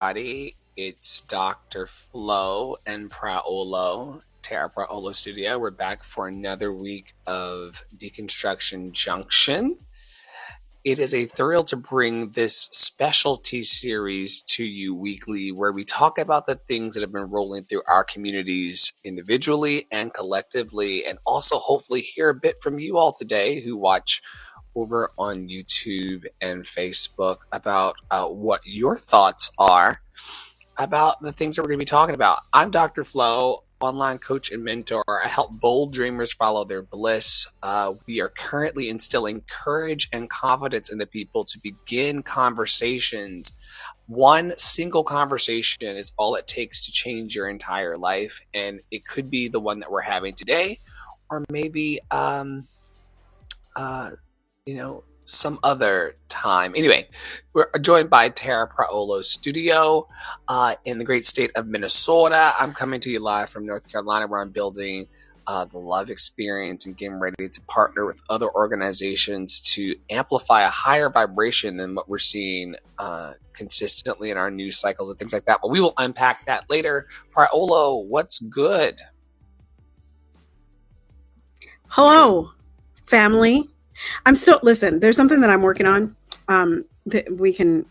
everybody. It's Dr. Flo and Praolo, Tara Praolo Studio. We're back for another week of Deconstruction Junction. It is a thrill to bring this specialty series to you weekly where we talk about the things that have been rolling through our communities individually and collectively, and also hopefully hear a bit from you all today who watch over on YouTube and Facebook about what your thoughts are about the things that we're going to be talking about. I'm Dr. Flo, online coach and mentor. I help bold dreamers follow their bliss. We are currently instilling courage and confidence in the people to begin conversations. One single conversation is all it takes to change your entire life, and it could be the one that we're having today, or maybe some other time. Anyway, we're joined by Tara Praolo Studio in the great state of Minnesota. I'm coming to you live from North Carolina, where I'm building the love experience and getting ready to partner with other organizations to amplify a higher vibration than what we're seeing consistently in our news cycles and things like that. But we will unpack that later. Praolo, what's good? Hello, family. Listen, there's something that I'm working on. That we can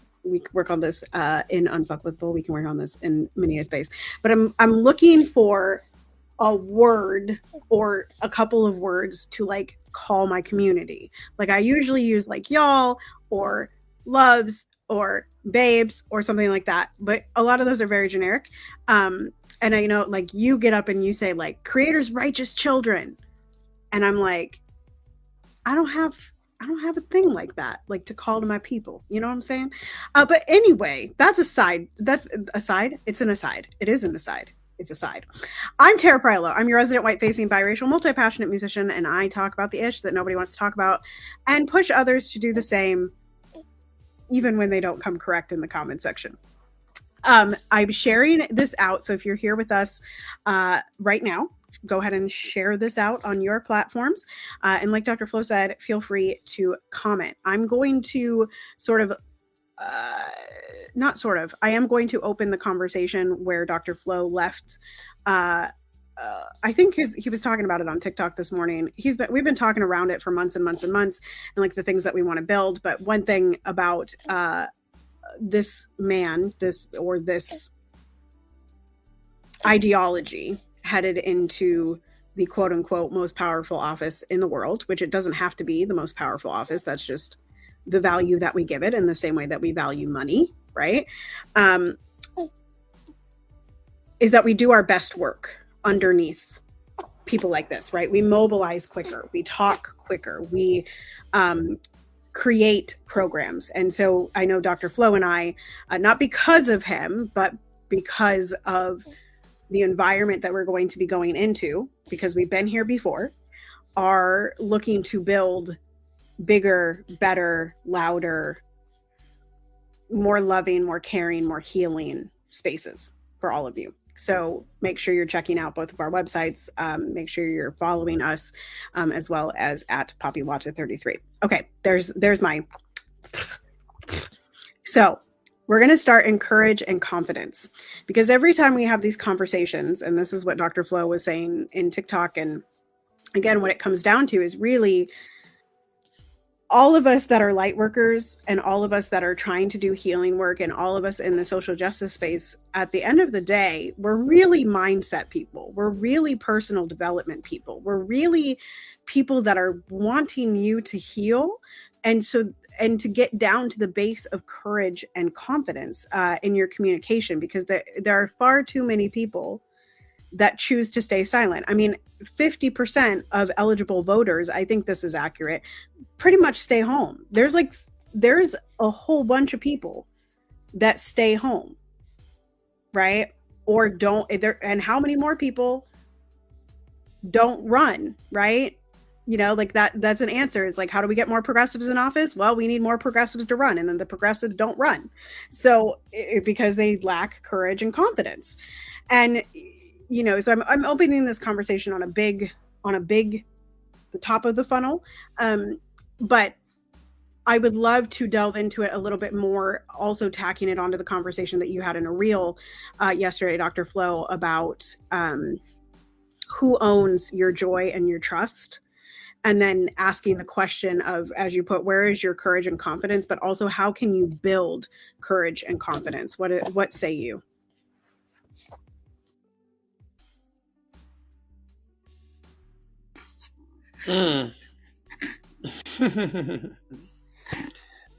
work on this in Unfuck with Bull. We can work on this in many a space. But I'm looking for a word or a couple of words to like call my community. Like I usually use like y'all or loves or babes or something like that. But a lot of those are very generic. And I know like you get up and you say like creators righteous children. And I'm like, I don't have a thing like that, like to call to my people. You know what I'm saying? But anyway, that's a side. That's a side. It's an aside. It is an aside. It's a side. I'm Tara Praolo. I'm your resident white-facing, biracial, multi-passionate musician, and I talk about the ish that nobody wants to talk about and push others to do the same, even when they don't come correct in the comment section. I'm sharing this out. So if you're here with us right now, go ahead and share this out on your platforms. And like Dr. Flo said, feel free to comment. I'm going to I am going to open the conversation where Dr. Flo left. I think he was talking about it on TikTok this morning. We've been talking around it for months and months and months, and like the things that we want to build. But one thing about this ideology headed into the quote unquote most powerful office in the world, which it doesn't have to be the most powerful office. That's just the value that we give it in the same way that we value money, right? Is that we do our best work underneath people like this, right? We mobilize quicker, we talk quicker, we create programs. And so I know Dr. Flo and I, not because of him, but because of the environment that we're going to be going into, because we've been here before, are looking to build bigger, better, louder, more loving, more caring, more healing spaces for all of you. So make sure you're checking out both of our websites. Make sure you're following us as well as at PoppyWatcher33. Okay, there's my... So we're going to start in courage and confidence, because every time we have these conversations, and this is what Dr. Flo was saying in TikTok, and again, what it comes down to is really all of us that are light workers and all of us that are trying to do healing work and all of us in the social justice space, at the end of the day, we're really mindset people. We're really personal development people. We're really people that are wanting you to heal. And to get down to the base of courage and confidence in your communication, because there are far too many people that choose to stay silent. I mean, 50% of eligible voters, I think this is accurate, pretty much stay home. There's a whole bunch of people that stay home, right? Or don't, and how many more people don't run, right? You know, like that's an answer. It's like, how do we get more progressives in office? Well, we need more progressives to run, and then the progressives don't run. So because they lack courage and confidence. And, you know, so I'm opening this conversation on the top of the funnel. But I would love to delve into it a little bit more, also tacking it onto the conversation that you had in a reel yesterday, Dr. Flo, about who owns your joy and your trust. And then asking the question of, as you put, where is your courage and confidence, but also how can you build courage and confidence? What say you?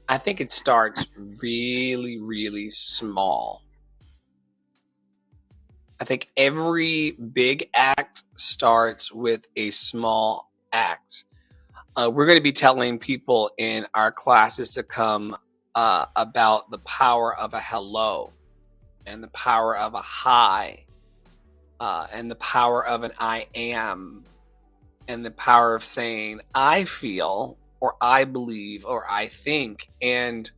I think it starts really, really small. I think every big act starts with a small act. We're going to be telling people in our classes to come about the power of a hello and the power of a hi and the power of an I am and the power of saying I feel or I believe or I think. And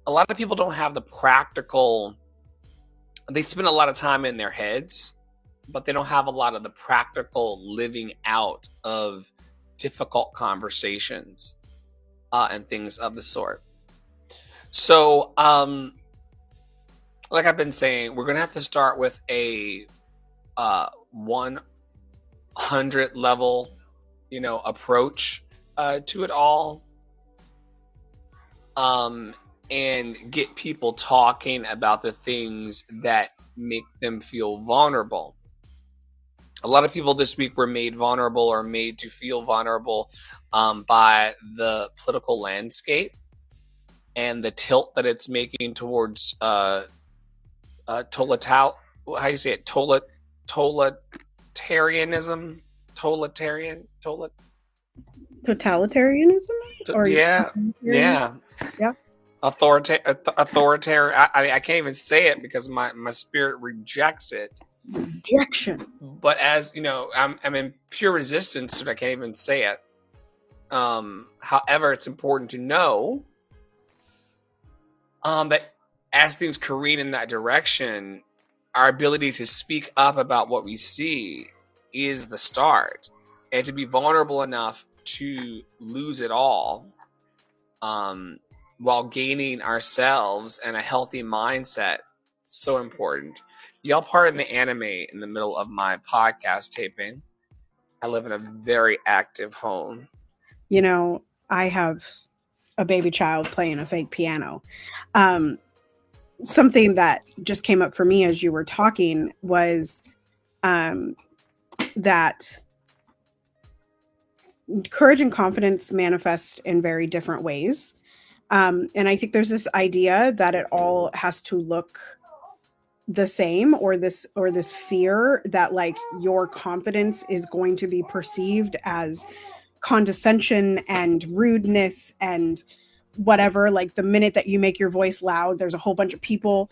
a lot of people don't have the practical, they spend a lot of time in their heads, but they don't have a lot of the practical living out of difficult conversations and things of the sort. So, like I've been saying, we're going to have to start with a 100 level, approach to it all. And get people talking about the things that make them feel vulnerable. A lot of people this week were made vulnerable or made to feel vulnerable by the political landscape and the tilt that it's making towards totalitarianism, Totalitarianism? Yeah. Authoritarian. I can't even say it because my spirit rejects it. Rejection. But as you know, I'm in pure resistance to it. I can't even say it. However, it's important to know that as things careen in that direction, our ability to speak up about what we see is the start, and to be vulnerable enough to lose it all, while gaining ourselves and a healthy mindset, so important. Y'all pardon the anime in the middle of my podcast taping. I live in a very active home. I have a baby child playing a fake piano. Something that just came up for me as you were talking was that courage and confidence manifest in very different ways. And I think there's this idea that it all has to look the same, or this fear that like your confidence is going to be perceived as condescension and rudeness and whatever. Like the minute that you make your voice loud, there's a whole bunch of people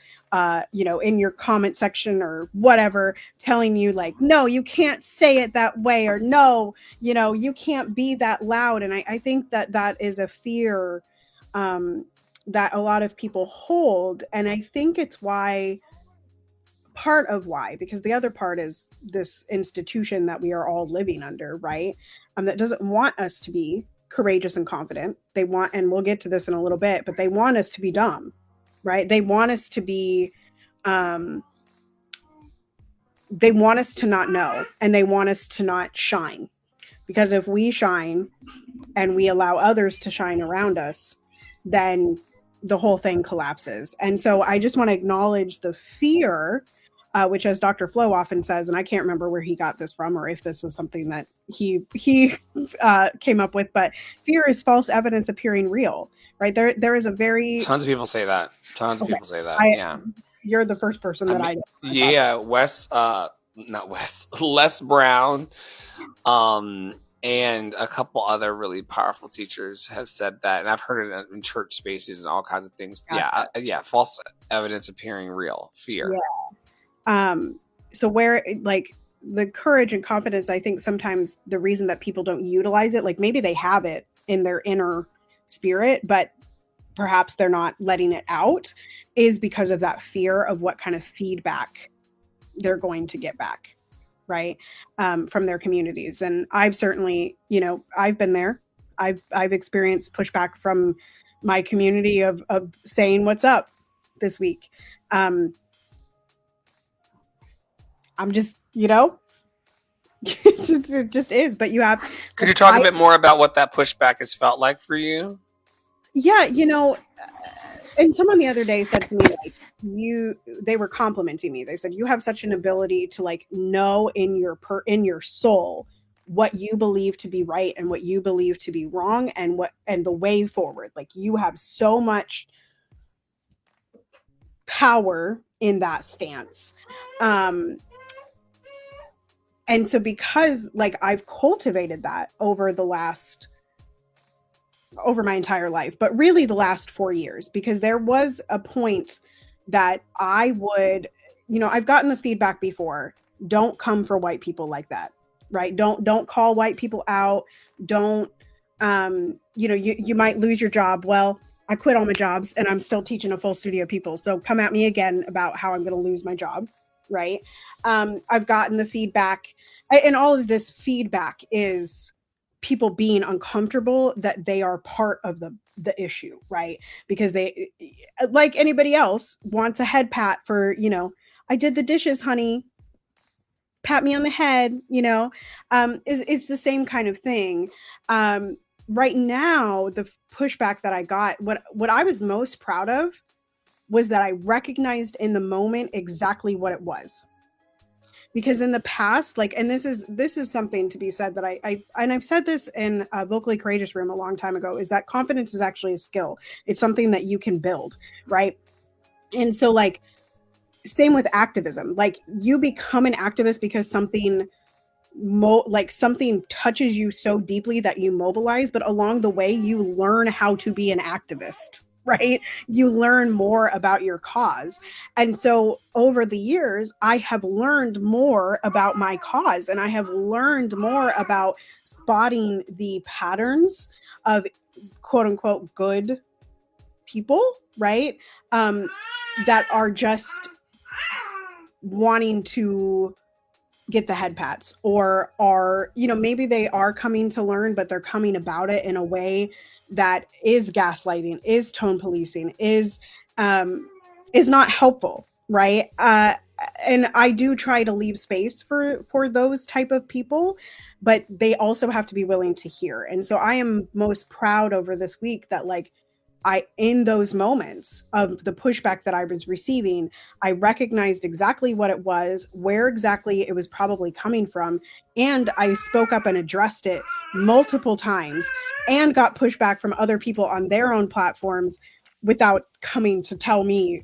in your comment section or whatever telling you like, no, you can't say it that way, or no, you can't be that loud. And I think that is a fear that a lot of people hold. And I think it's part of why, because the other part is this institution that we are all living under, right? That doesn't want us to be courageous and confident. They want, and we'll get to this in a little bit, but they want us to be dumb, right? They want us to be, they want us to not know, and they want us to not shine. Because if we shine and we allow others to shine around us, then the whole thing collapses. And so I just want to acknowledge the fear, which, as Dr. Flo often says, and I can't remember where he got this from or if this was something that he came up with, but fear is false evidence appearing real, right? There is a very... Tons of people say that. People say that. You're the first person that I know. Yeah, Les Brown, and a couple other really powerful teachers have said that, and I've heard it in church spaces and all kinds of things. Yeah, false evidence appearing real, fear. Yeah. So where like the courage and confidence, I think sometimes the reason that people don't utilize it, like maybe they have it in their inner spirit, but perhaps they're not letting it out, is because of that fear of what kind of feedback they're going to get back, right? From their communities. And I've certainly, I've been there. I've experienced pushback from my community of saying what's up this week. I'm just, it just is. But you have, Could you talk a bit more about what that pushback has felt like for you? Yeah, and someone the other day said to me, like, they were complimenting me. They said, you have such an ability to like know in your soul what you believe to be right and what you believe to be wrong, and the way forward. Like, you have so much power in that stance. And so, because like I've cultivated that over my entire life, but really the last 4 years, because there was a point that I would, I've gotten the feedback before, don't come for white people like that, right? Don't call white people out. Don't, you might lose your job. Well, I quit all my jobs and I'm still teaching a full studio of people. So come at me again about how I'm going to lose my job. Right. I've gotten the feedback, and all of this feedback is people being uncomfortable that they are part of the issue, right? Because they, like anybody else, wants a head pat for, I did the dishes, honey, pat me on the head. It's the same kind of thing. Right now, the pushback that I got, what I was most proud of was that I recognized in the moment exactly what it was. Because in the past, like, and this is something to be said that I've said this in a Vocally Courageous room a long time ago, is that confidence is actually a skill. It's something that you can build, right? And so, like, same with activism. Like, you become an activist because something something touches you so deeply that you mobilize, but along the way you learn how to be an activist, right? You learn more about your cause. And so over the years, I have learned more about my cause, and I have learned more about spotting the patterns of quote unquote good people, right? That are just wanting to get the head pats, or are, maybe they are coming to learn, but they're coming about it in a way that is gaslighting, is tone policing, is not helpful, right? And I do try to leave space for those type of people, but they also have to be willing to hear. And so I am most proud over this week that, like, in those moments of the pushback that I was receiving, I recognized exactly what it was, where exactly it was probably coming from, and I spoke up and addressed it multiple times, and got pushback from other people on their own platforms without coming to tell me,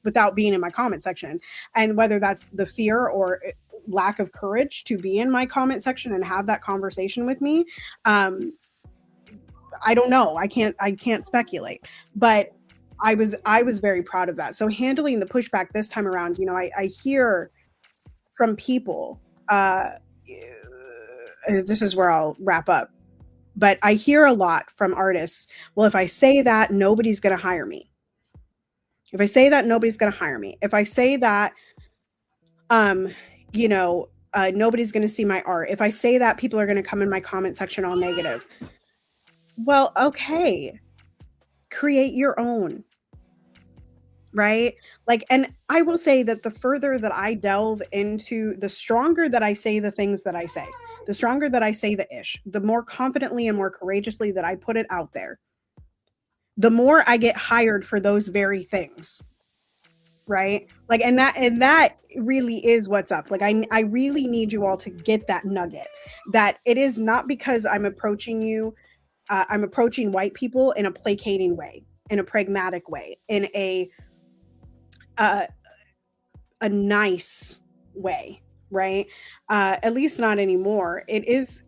without being in my comment section. And whether that's the fear or lack of courage to be in my comment section and have that conversation with me, I don't know. I can't speculate, but I was very proud of that. So handling the pushback this time around, I hear from people, this is where I'll wrap up, but I hear a lot from artists. Well, if I say that, nobody's going to hire me. If I say that, nobody's going to hire me. If I say that, nobody's going to see my art. If I say that, people are going to come in my comment section all negative. Well, okay, create your own, right? Like, and I will say that the further that I delve into, the stronger that I say the things that I say, the stronger that I say the ish, the more confidently and more courageously that I put it out there, the more I get hired for those very things, right? Like, and that really is what's up. Like, I really need you all to get that nugget, that it is not because I'm approaching you, I'm approaching white people in a placating way, in a pragmatic way, in a nice way, right? At least not anymore. It is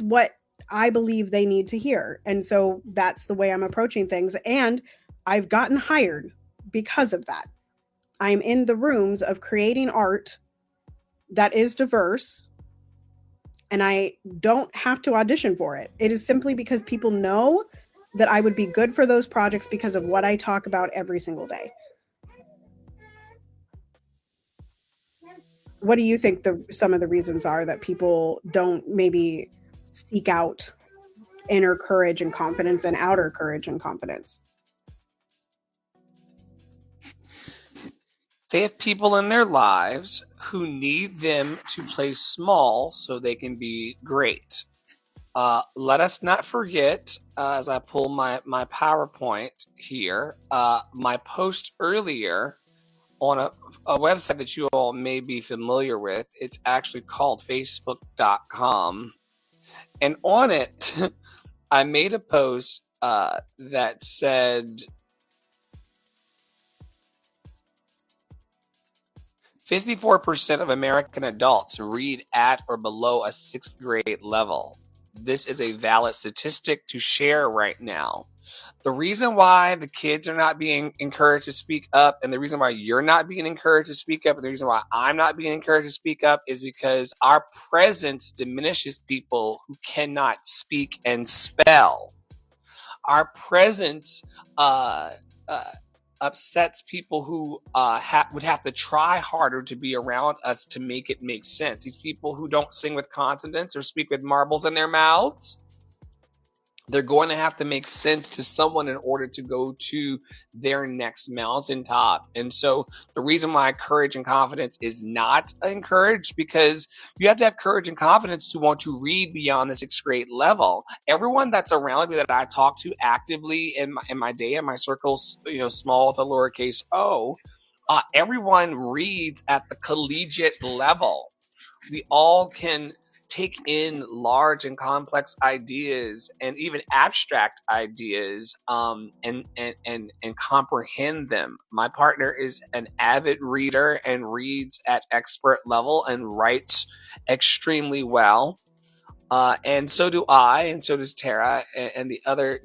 what I believe they need to hear, and so that's the way I'm approaching things. And I've gotten hired because of that. I'm in the rooms of creating art that is diverse, and I don't have to audition for it. It is simply because people know that I would be good for those projects because of what I talk about every single day. What do you think some of the reasons are that people don't maybe seek out inner courage and confidence and outer courage and confidence. They have people in their lives who need them to play small so they can be great. Let us not forget, as I pull my PowerPoint here, my post earlier on a website that you all may be familiar with. It's actually called facebook.com. And on it, I made a post that said 54% of American adults read at or below a 6th grade level. This is a valid statistic to share right now. The reason why the kids are not being encouraged to speak up, and the reason why you're not being encouraged to speak up, and the reason why I'm not being encouraged to speak up is because our presence diminishes people who cannot speak and spell. Our presence upsets people who would have to try harder to be around us to make it make sense. These people who don't sing with consonants or speak with marbles in their mouths, they're going to have to make sense to someone in order to go to their next mountaintop. And so the reason why courage and confidence is not encouraged, because you have to have courage and confidence to want to read beyond the 6th grade level. Everyone that's around me that I talk to actively in my day, in my circles, small with a lowercase o, everyone reads at the collegiate level. We all can take in large and complex ideas and even abstract ideas and comprehend them. My partner is an avid reader and reads at expert level and writes extremely well. And so do I, and so does Tara, and the other,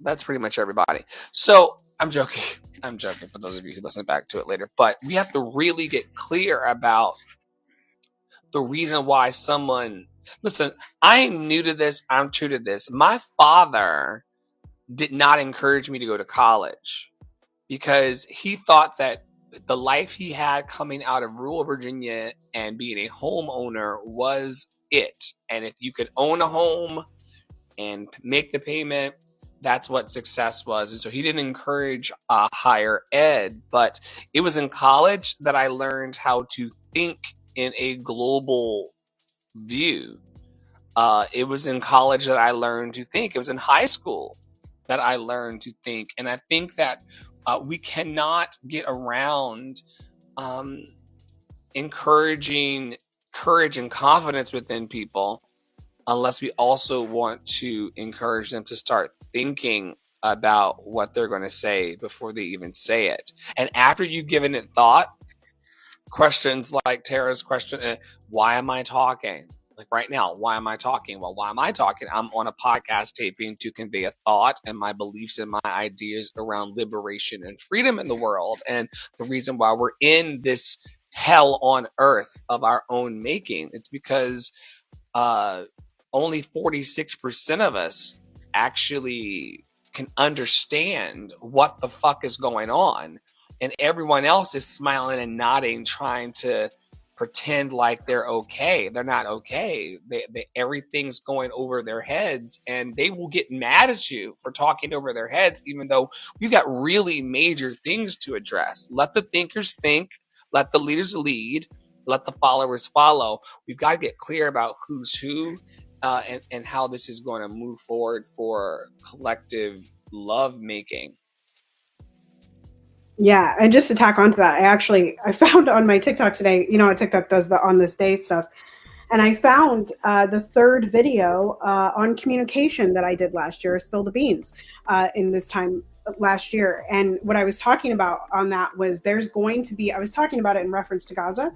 that's pretty much everybody. So I'm joking. I'm joking for those of you who listen back to it later. But we have to really get clear about the reason why listen, I am new to this. I'm true to this. My father did not encourage me to go to college because he thought that the life he had coming out of rural Virginia and being a homeowner was it. And if you could own a home and make the payment, that's what success was. And so he didn't encourage higher ed, but it was in college that I learned how to think in a global view. It was in college that I learned to think. It was in high school that I learned to think. And I think that we cannot get around encouraging courage and confidence within people unless we also want to encourage them to start thinking about what they're going to say before they even say it. And after you've given it thought, questions like Tara's question, why am I talking? Like right now, why am I talking? Well, why am I talking? I'm on a podcast taping to convey a thought and my beliefs and my ideas around liberation and freedom in the world. And the reason why we're in this hell on earth of our own making, it's because only 46% of us actually can understand what the fuck is going on. And everyone else is smiling and nodding, trying to pretend like they're okay. They're not okay. Everything's going over their heads, and they will get mad at you for talking over their heads, even though we've got really major things to address. Let the thinkers think, let the leaders lead, let the followers follow. We've got to get clear about who's who and how this is going to move forward for collective love making. Yeah, and just to tack onto that, I found on my TikTok today, TikTok does the on this day stuff, and I found the third video on communication that I did last year, Spill the Beans, in this time last year. And what I was talking about on that was I was talking about it in reference to Gaza,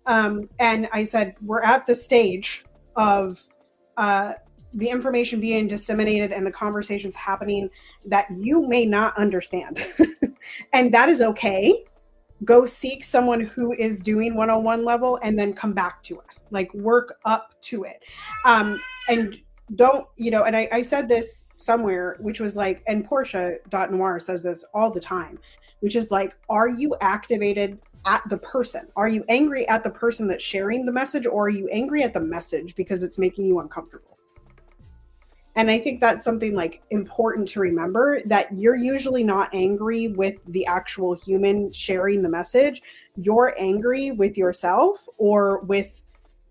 and I said, we're at the stage of the information being disseminated and the conversations happening that you may not understand. And that is okay. Go seek someone who is doing one-on-one level and then come back to us, like work up to it. And don't, and I said this somewhere, which was like, and Portia.Noir says this all the time, which is like, are you activated at the person? Are you angry at the person that's sharing the message, or are you angry at the message because it's making you uncomfortable? And I think that's something like important to remember, that you're usually not angry with the actual human sharing the message. You're angry with yourself or with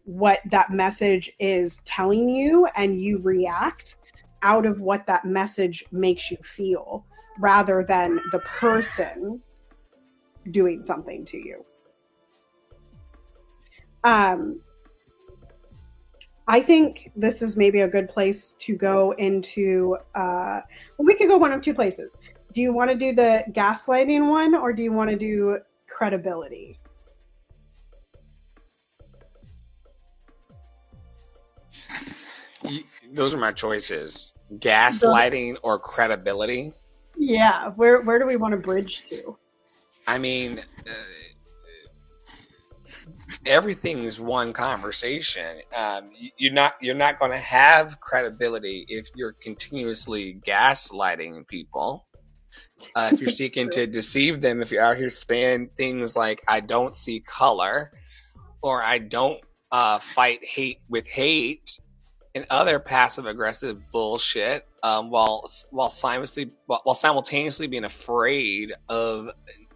what that message is telling you, and you react out of what that message makes you feel rather than the person doing something to you. I think this is maybe a good place to go into, well, we could go one of two places. Do you want to do the gaslighting one, or do you want to do credibility? Those are my choices: gaslighting or credibility. Yeah, where do we want to bridge to? I mean, everything's one conversation. You're not going to have credibility if you're continuously gaslighting people. If you're seeking to deceive them, if you're out here saying things like "I don't see color" or "I don't fight hate with hate," and other passive aggressive bullshit, while simultaneously being afraid of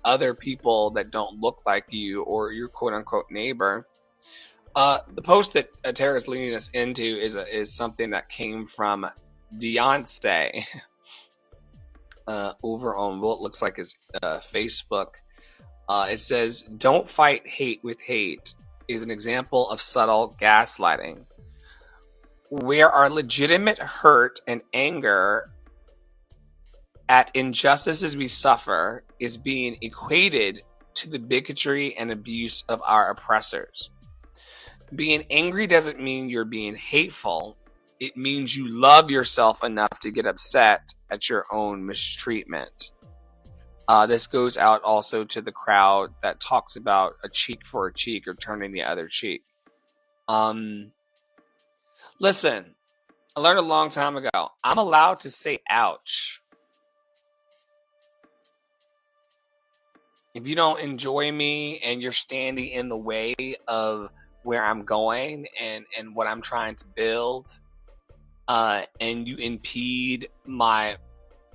other people that don't look like you or your quote unquote neighbor. The post that Tara is leading us into is something that came from Beyonce over on what looks like his Facebook. It says, "Don't fight hate with hate" is an example of subtle gaslighting, where our legitimate hurt and anger at injustices we suffer is being equated to the bigotry and abuse of our oppressors. Being angry doesn't mean you're being hateful. It means you love yourself enough to get upset at your own mistreatment. This goes out also to the crowd that talks about a cheek for a cheek or turning the other cheek. Listen, I learned a long time ago, I'm allowed to say ouch. If you don't enjoy me and you're standing in the way of where I'm going and what I'm trying to build, and you impede my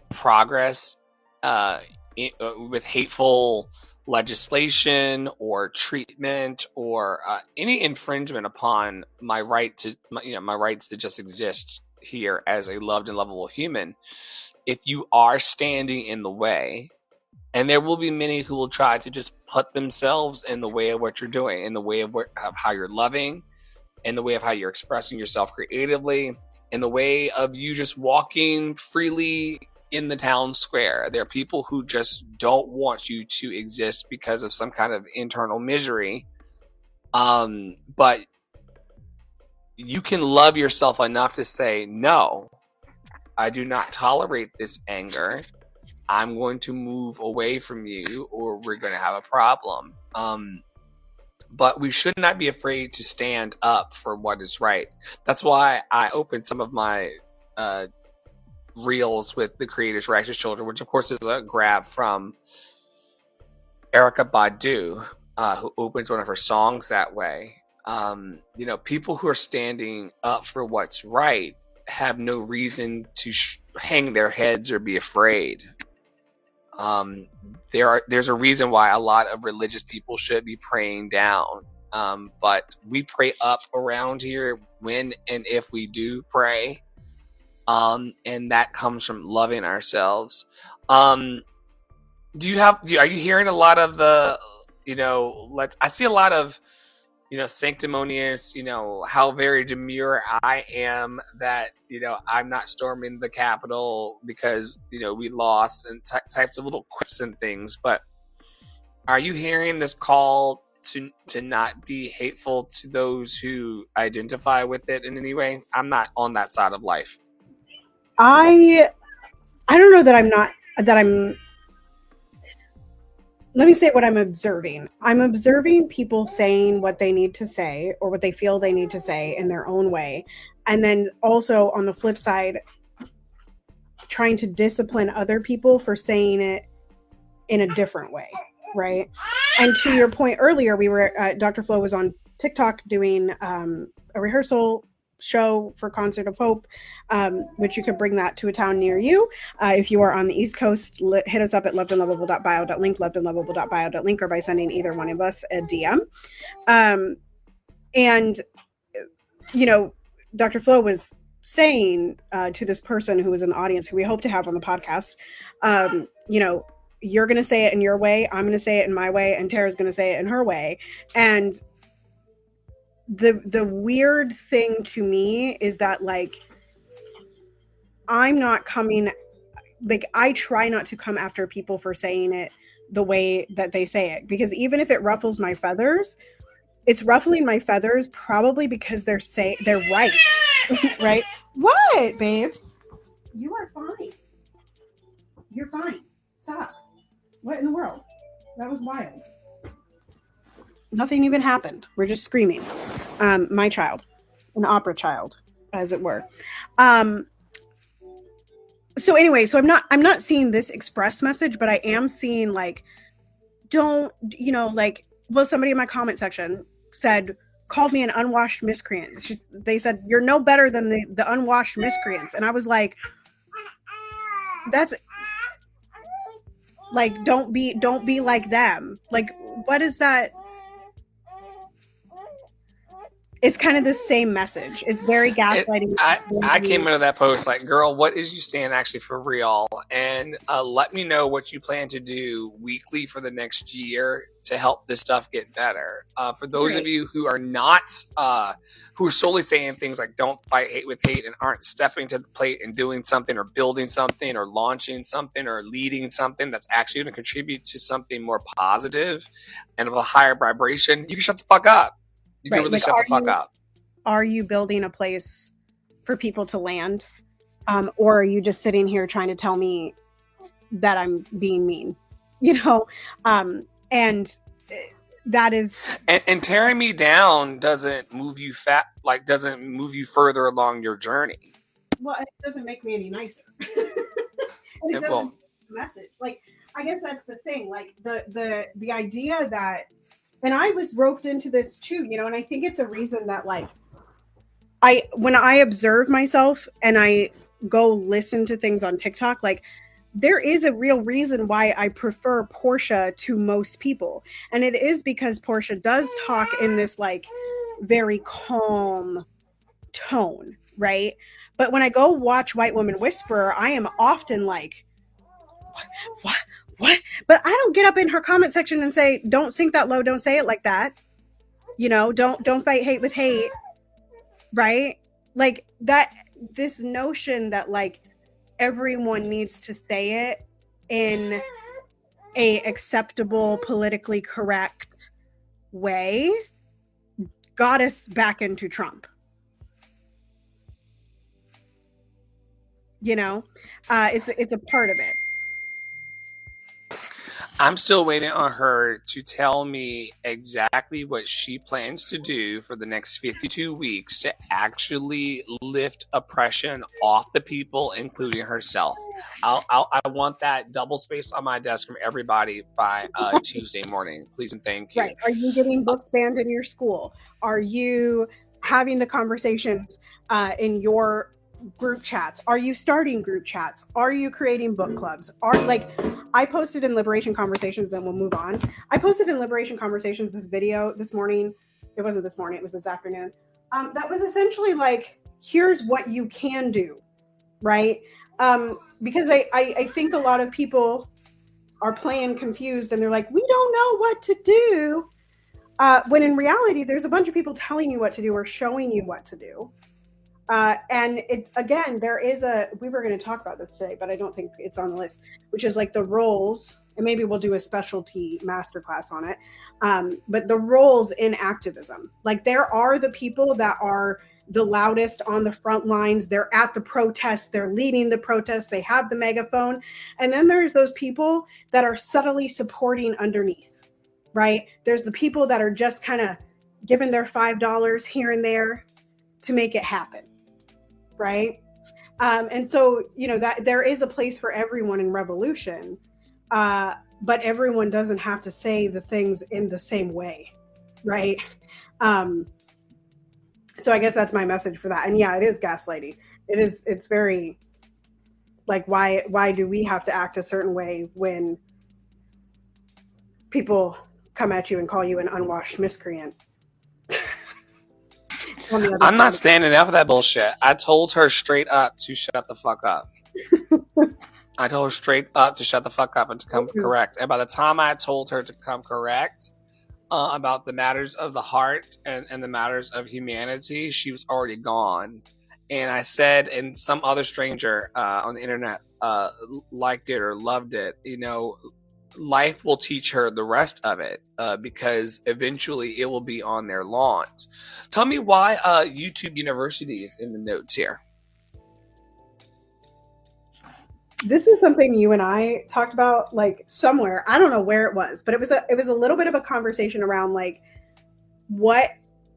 progress with hateful legislation or treatment or any infringement upon my rights to just exist here as a loved and lovable human, if you are standing in the way, and there will be many who will try to just put themselves in the way of what you're doing, in the way of how you're loving, in the way of how you're expressing yourself creatively, in the way of you just walking freely in the town square. There are people who just don't want you to exist because of some kind of internal misery. But you can love yourself enough to say, no, I do not tolerate this anger. I'm going to move away from you or we're going to have a problem. But we should not be afraid to stand up for what is right. That's why I opened some of my reels with the Creator's Righteous Children, which of course is a grab from Erykah Badu, who opens one of her songs that way. People who are standing up for what's right have no reason to hang their heads or be afraid. There's a reason why a lot of religious people should be praying down. But we pray up around here when and if we do pray. And that comes from loving ourselves. Are you hearing a lot of the, I see a lot of, sanctimonious, how very demure I am that, I'm not storming the Capitol because, we lost, and types of little quips and things. But are you hearing this call to not be hateful to those who identify with it in any way? I'm not on that side of life. I don't know that I'm let me say what I'm observing. I'm observing people saying what they need to say or what they feel they need to say in their own way. And then also on the flip side, trying to discipline other people for saying it in a different way. Right. And to your point earlier, Dr. Flo was on TikTok doing a rehearsal show for Concert of Hope, which you could bring that to a town near you. If you are on the East Coast, hit us up at lovedandlovable.bio.link, lovedandlovable.bio.link, or by sending either one of us a DM. And, you know, Dr. Flo was saying to this person who was in the audience, who we hope to have on the podcast, you know, you're going to say it in your way, I'm going to say it in my way, and Tara's going to say it in her way. And the weird thing to me is that, like, I'm not coming, like, I try not to come after people for saying it the way that they say it, because even if it ruffles my feathers, it's ruffling my feathers probably because they're right. Right? What, babes? You are fine. You're fine. Stop. What in the world? That was wild. Nothing even happened. We're just screaming. My child, an opera child, as it were. So anyway, so I'm not seeing this express message, but I am seeing, like, don't, you know, like, well, somebody in my comment section called me an unwashed miscreant. They said, you're no better than the unwashed miscreants. And I was like, that's like, don't be like them. Like, what is that? It's kind of the same message. It's very gaslighting. I came into that post like, girl, what is you saying actually for real? And let me know what you plan to do weekly for the next year to help this stuff get better. For those of you who are not, who are solely saying things like don't fight hate with hate and aren't stepping to the plate and doing something or building something or launching something or leading something that's actually going to contribute to something more positive and of a higher vibration, you can shut the fuck up. You can really shut the fuck up. Are you building a place for people to land? Or are you just sitting here trying to tell me that I'm being mean? You know? And that is... And tearing me down doesn't move you doesn't move you further along your journey. Well, it doesn't make me any nicer. It doesn't message. Like, I guess that's the thing. Like, the idea that... And I was roped into this too, you know, and I think it's a reason that, like, when I observe myself and I go listen to things on TikTok, like, there is a real reason why I prefer Portia to most people. And it is because Portia does talk in this, like, very calm tone, right? But when I go watch White Woman Whisperer, I am often like, what? But I don't get up in her comment section and say, don't sink that low, don't say it like that. You know, don't fight hate with hate. Right? Like, that, this notion that, like, everyone needs to say it in a acceptable, politically correct way got us back into Trump. You know? It's a part of it. I'm still waiting on her to tell me exactly what she plans to do for the next 52 weeks to actually lift oppression off the people, including herself. I want that double spaced on my desk from everybody by Tuesday morning. Please and thank you. Right. Are you getting books banned in your school? Are you having the conversations in your group chats? Are you starting group chats? Are you creating book clubs? I posted in Liberation Conversations, then we'll move on. I posted in Liberation Conversations this video this morning. It wasn't this morning, it was this afternoon. That was essentially like, here's what you can do, right? Because I think a lot of people are playing confused and they're like, we don't know what to do. When in reality, there's a bunch of people telling you what to do or showing you what to do. And again, we were going to talk about this today, but I don't think it's on the list, which is like the roles, and maybe we'll do a specialty masterclass on it. But the roles in activism, like, there are the people that are the loudest on the front lines. They're at the protests. They're leading the protests. They have the megaphone. And then there's those people that are subtly supporting underneath, right? There's the people that are just kind of giving their $5 here and there to make it happen. Right. And so, you know, that there is a place for everyone in revolution, but everyone doesn't have to say the things in the same way. Right. And So I guess that's my message for that. And yeah, it is gaslighting. It's very like, why do we have to act a certain way when people come at you and call you an unwashed miscreant? On the other I'm not side. standing up for that bullshit. I told her straight up to shut the fuck up. I told her straight up to shut the fuck up and to come correct. And by the time I told her to come correct about the matters of the heart and the matters of humanity, she was already gone. And I said, and some other stranger on the internet liked it or loved it, you know, life will teach her the rest of it because eventually it will be on their lawns. Tell me why YouTube University is in the notes here. This was something you and I talked about, like, somewhere. I don't know where it was, but it was a little bit of a conversation around like what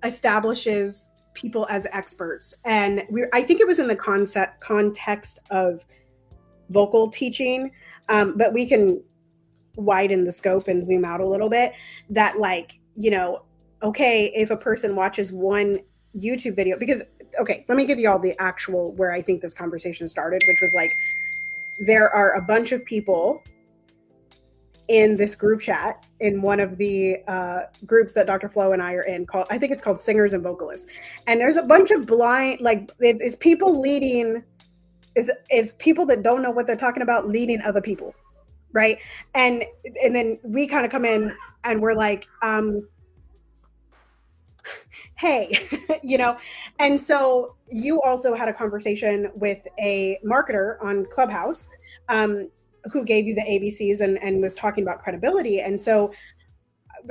establishes people as experts. And I think it was in the context of vocal teaching, but we can widen the scope and zoom out a little bit. That, like, you know, okay, if a person watches one YouTube video, because, okay, let me give you all the actual where I think this conversation started, which was like, there are a bunch of people in this group chat in one of the groups that Dr. Flo and I are in, called, I think it's called Singers and Vocalists. And there's a bunch of blind, like, it's people leading, is people that don't know what they're talking about leading other people, right? And then we kind of come in and we're like, hey, you know. And so you also had a conversation with a marketer on Clubhouse, who gave you the ABCs and was talking about credibility. And so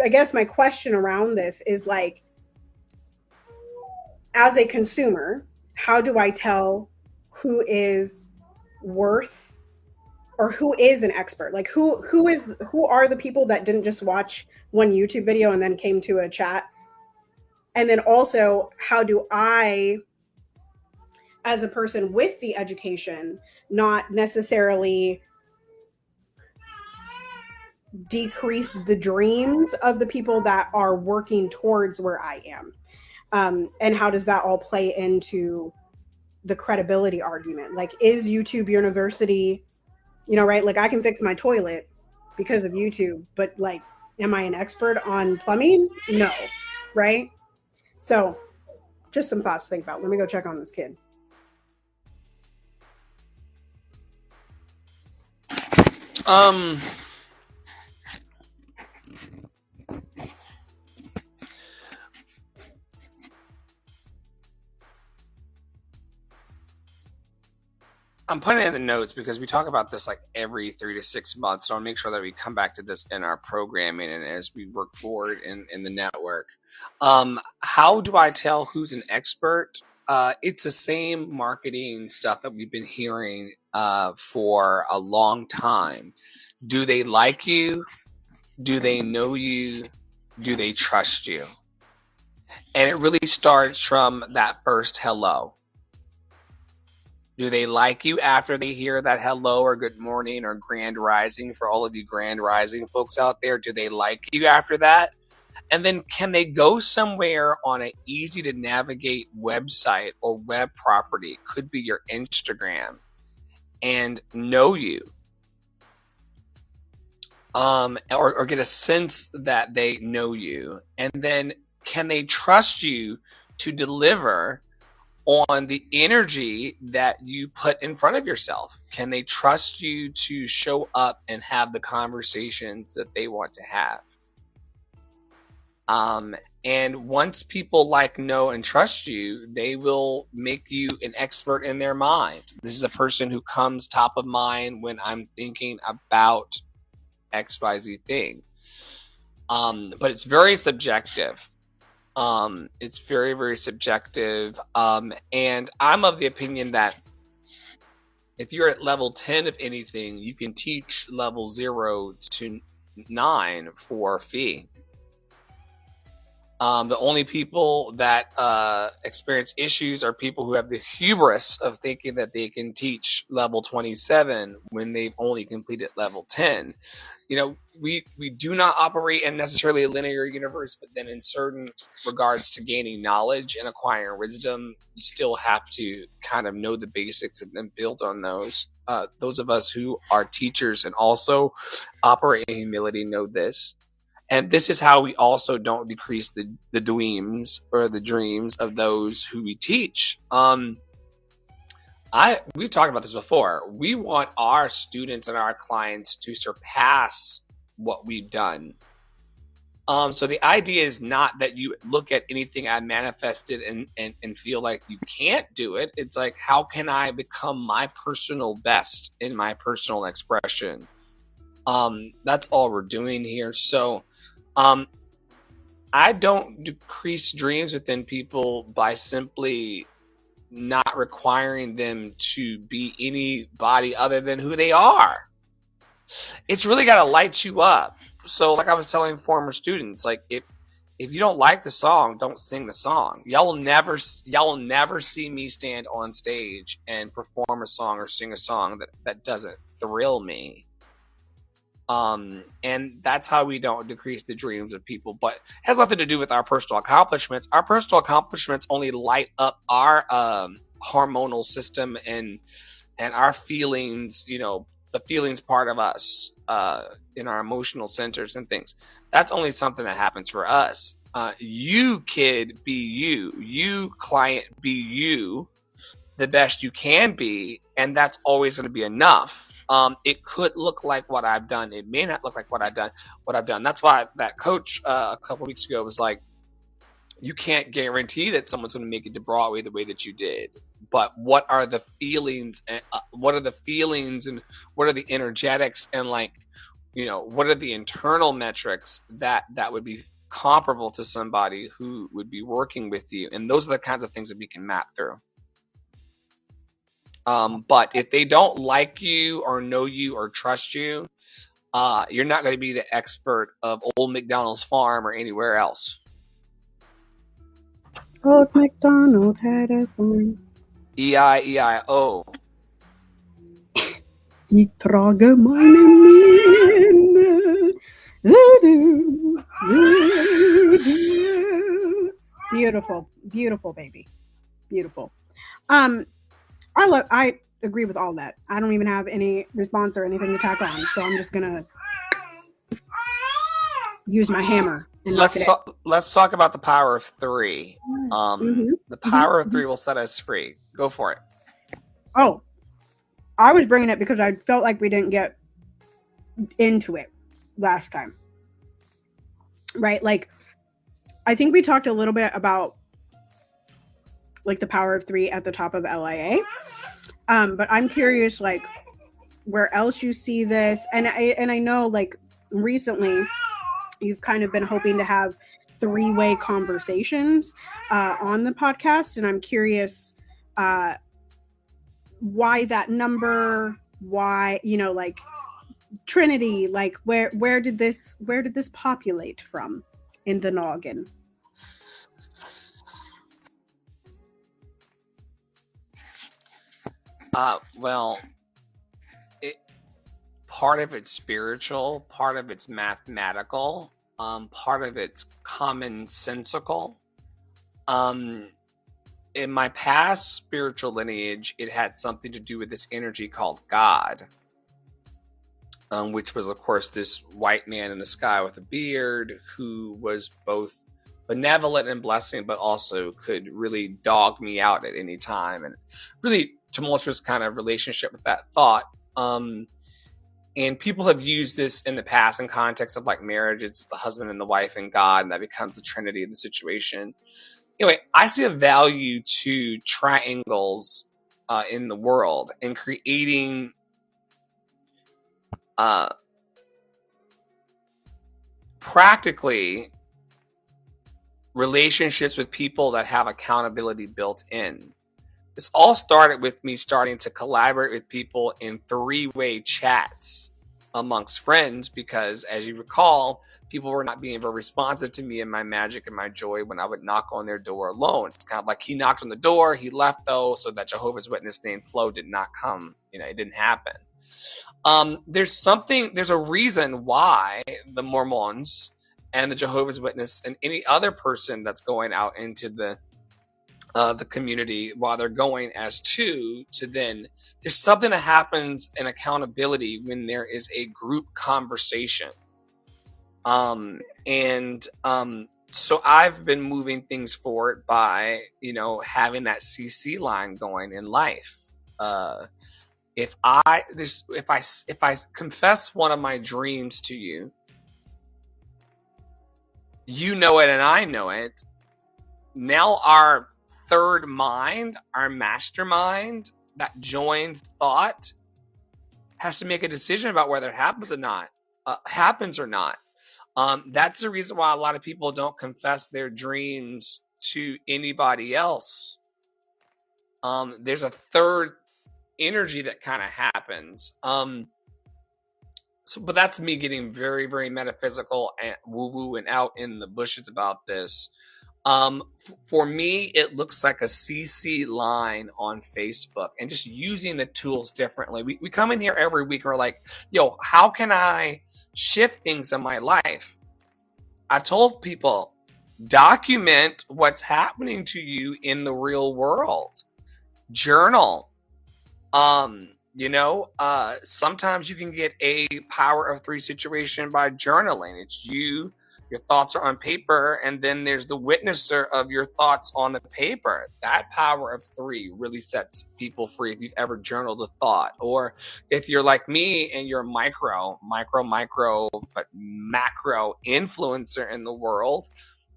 I guess my question around this is, like, as a consumer, how do I tell who is worth, or who is an expert? Like, who are the people that didn't just watch one YouTube video and then came to a chat? And then also, how do I, as a person with the education, not necessarily decrease the dreams of the people that are working towards where I am? And how does that all play into the credibility argument? Like, is YouTube University, you know, right? Like, I can fix my toilet because of YouTube, but, like, am I an expert on plumbing? No, right? So just some thoughts to think about. Let me go check on this kid. I'm putting it in the notes because we talk about this like every 3 to 6 months. So I'll make sure that we come back to this in our programming and as we work forward in the network. How do I tell who's an expert? It's the same marketing stuff that we've been hearing for a long time. Do they like you? Do they know you? Do they trust you? And it really starts from that first hello. Do they like you after they hear that hello or good morning or grand rising for all of you grand rising folks out there? Do they like you after that? And then can they go somewhere on an easy to navigate website or web property, could be your Instagram, and know you? Or get a sense that they know you. And then can they trust you to deliver on the energy that you put in front of yourself? Can they trust you to show up and have the conversations that they want to have? And once people like, know, and trust you, they will make you an expert in their mind. This is a person who comes top of mind when I'm thinking about XYZ thing. But it's very subjective. It's very, very subjective. And I'm of the opinion that if you're at level 10 of anything, you can teach level 0 to 9 for a fee. The only people that experience issues are people who have the hubris of thinking that they can teach level 27 when they've only completed level 10. We do not operate in necessarily a linear universe, but then in certain regards to gaining knowledge and acquiring wisdom, you still have to kind of know the basics and then build on those. Those of us who are teachers and also operate in humility know this. And this is how we also don't decrease the dreams or the dreams of those who we teach. We've talked about this before. We want our students and our clients to surpass what we've done. So the idea is not that you look at anything I manifested and feel like you can't do it. It's like, how can I become my personal best in my personal expression? That's all we're doing here. So I don't decrease dreams within people by simply not requiring them to be anybody other than who they are. It's really got to light you up. So like I was telling former students, like if you don't like the song, don't sing the song. Y'all will never see me stand on stage and perform a song or sing a song that doesn't thrill me. And that's how we don't decrease the dreams of people, but it has nothing to do with our personal accomplishments. Our personal accomplishments only light up our hormonal system and our feelings, the feelings part of us in our emotional centers and things. That's only something that happens for us. You kid, be you. You client, be you the best you can be, and that's always going to be enough. It could look like what I've done. It may not look like what I've done. That's why that coach a couple weeks ago was like, you can't guarantee that someone's going to make it to Broadway the way that you did. But what are the feelings? And what are the feelings? And what are the energetics? And what are the internal metrics that would be comparable to somebody who would be working with you? And those are the kinds of things that we can map through. But if they don't like you or know you or trust you, you're not going to be the expert of Old McDonald's farm or anywhere else. Old MacDonald had a farm. E-I-E-I-O. I trage meinen Mann. Beautiful, beautiful baby, beautiful. I agree with all that. I don't even have any response or anything to tack on, so I'm just gonna use my hammer. And let's talk about the power of 3. The power of 3 will set us free. Go for it. Oh, I was bringing it because I felt like we didn't get into it last time, right? Like, I think we talked a little bit about like the power of 3 at the top of LIA. But I'm curious, like, where else you see this. And I know, like, recently you've kind of been hoping to have 3-way conversations on the podcast. And I'm curious why that number, why, like Trinity, like where did this populate from in the noggin? Well, part of it's spiritual, part of it's mathematical, part of it's commonsensical. In my past spiritual lineage, it had something to do with this energy called God, which was, of course, this white man in the sky with a beard who was both benevolent and blessing, but also could really dog me out at any time, and really tumultuous kind of relationship with that thought. And people have used this in the past in context of like marriage. It's the husband and the wife and God, and that becomes the Trinity of the situation. Anyway, I see a value to triangles in the world and creating practically relationships with people that have accountability built in. This all started with me starting to collaborate with people in 3-way chats amongst friends, because as you recall, people were not being very responsive to me and my magic and my joy when I would knock on their door alone. It's kind of like he knocked on the door, he left though, so that Jehovah's Witness named Flo did not come. It didn't happen. There's a reason why the Mormons and the Jehovah's Witness and any other person that's going out into the community while they're going as two to then there's something that happens in accountability when there is a group conversation. So I've been moving things forward by, having that CC line going in life. If I confess one of my dreams to you, you know it and I know it. Now our third mind, our mastermind, that joined thought has to make a decision about whether it happens or not. That's the reason why a lot of people don't confess their dreams to anybody else. There's a third energy that kind of happens. But that's me getting very, very metaphysical and woo-woo and out in the bushes about this. For me, it looks like a CC line on Facebook and just using the tools differently. We come in here every week and we're like, yo, how can I shift things in my life? I told people, document what's happening to you in the real world. Journal. Sometimes you can get a power of 3 situation by journaling. It's you, your thoughts are on paper, and then there's the witnesser of your thoughts on the paper. That power of 3 really sets people free if you've ever journaled a thought. Or if you're like me and you're a micro, but macro influencer in the world,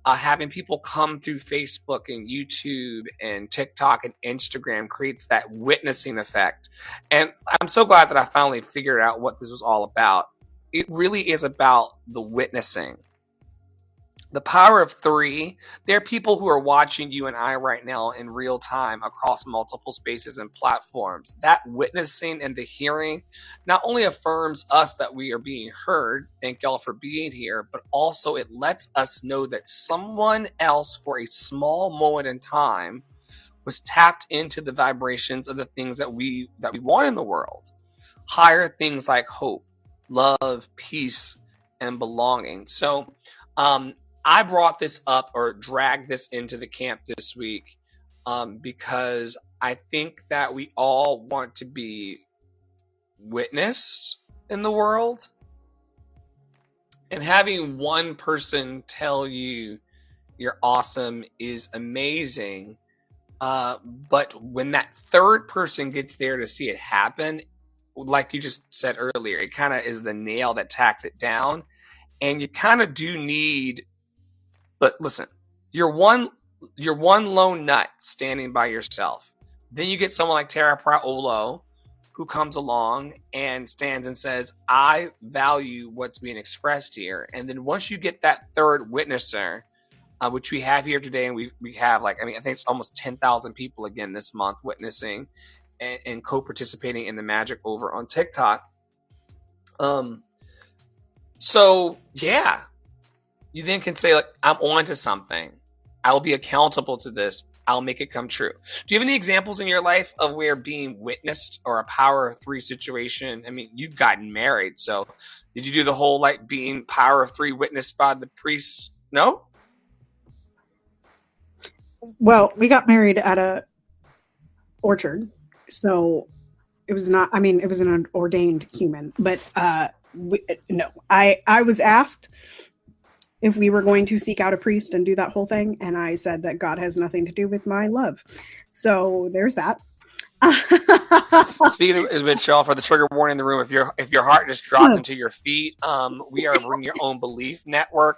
having people come through Facebook and YouTube and TikTok and Instagram creates that witnessing effect. And I'm so glad that I finally figured out what this was all about. It really is about the witnessing. The power of 3, there are people who are watching you and I right now in real time across multiple spaces and platforms. That witnessing and the hearing not only affirms us that we are being heard, thank y'all for being here, but also it lets us know that someone else for a small moment in time was tapped into the vibrations of the things that we want in the world. Higher things like hope, love, peace, and belonging. So, I brought this up or dragged this into the camp this week because I think that we all want to be witnessed in the world. And having one person tell you you're awesome is amazing. But when that third person gets there to see it happen, like you just said earlier, it kind of is the nail that tacks it down. And you kind of do need... But listen, you're one lone nut standing by yourself. Then you get someone like Tara Praolo who comes along and stands and says, I value what's being expressed here. And then once you get that third witnesser, which we have here today, and we have I think it's almost 10,000 people again this month witnessing and co-participating in the magic over on TikTok. So yeah. You then can say, I'm on to something. I'll be accountable to this. I'll make it come true. Do you have any examples in your life of where being witnessed or a power of 3 situation? I mean, you've gotten married. So did you do the whole being power of 3 witnessed by the priest? No? Well, we got married at a orchard. So it was not, it was an ordained human. But no, I was asked if we were going to seek out a priest and do that whole thing. And I said that God has nothing to do with my love. So there's that. Speaking of which, y'all, for the trigger warning in the room, if your heart just dropped into your feet, we are Bring Your Own Belief Network.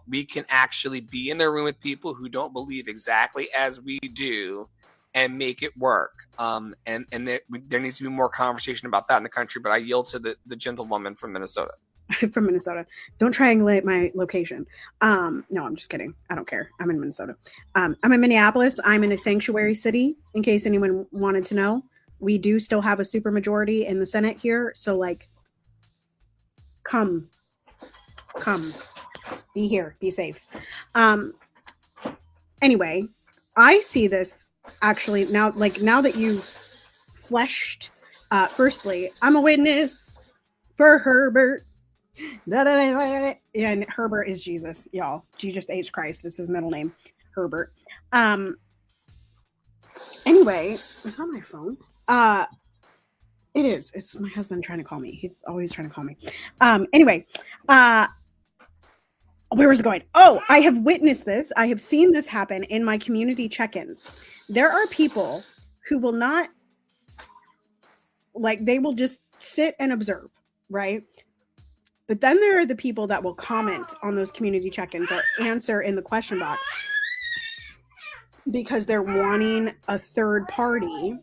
We can actually be in the room with people who don't believe exactly as we do and make it work. And there needs to be more conversation about that in the country, but I yield to the gentlewoman from Minnesota. From Minnesota. Don't triangulate my location. No, I'm just kidding. I don't care. I'm in Minnesota. I'm in Minneapolis. I'm in a sanctuary city, in case anyone wanted to know. We do still have a supermajority in the Senate here. So come Come, be here, be safe. Anyway, I see this actually now, like now that you've fleshed, firstly, I'm a witness for Herbert. And Herbert is Jesus, y'all. Jesus H. Christ is his middle name, Herbert. Anyway, is that my phone? It is. It's my husband trying to call me. He's always trying to call me. Anyway, where was it going? Oh, I have witnessed this. I have seen this happen in my community check-ins. There are people who will not, like, they will just sit and observe, right? But then there are the people that will comment on those community check-ins or answer in the question box because they're wanting a third party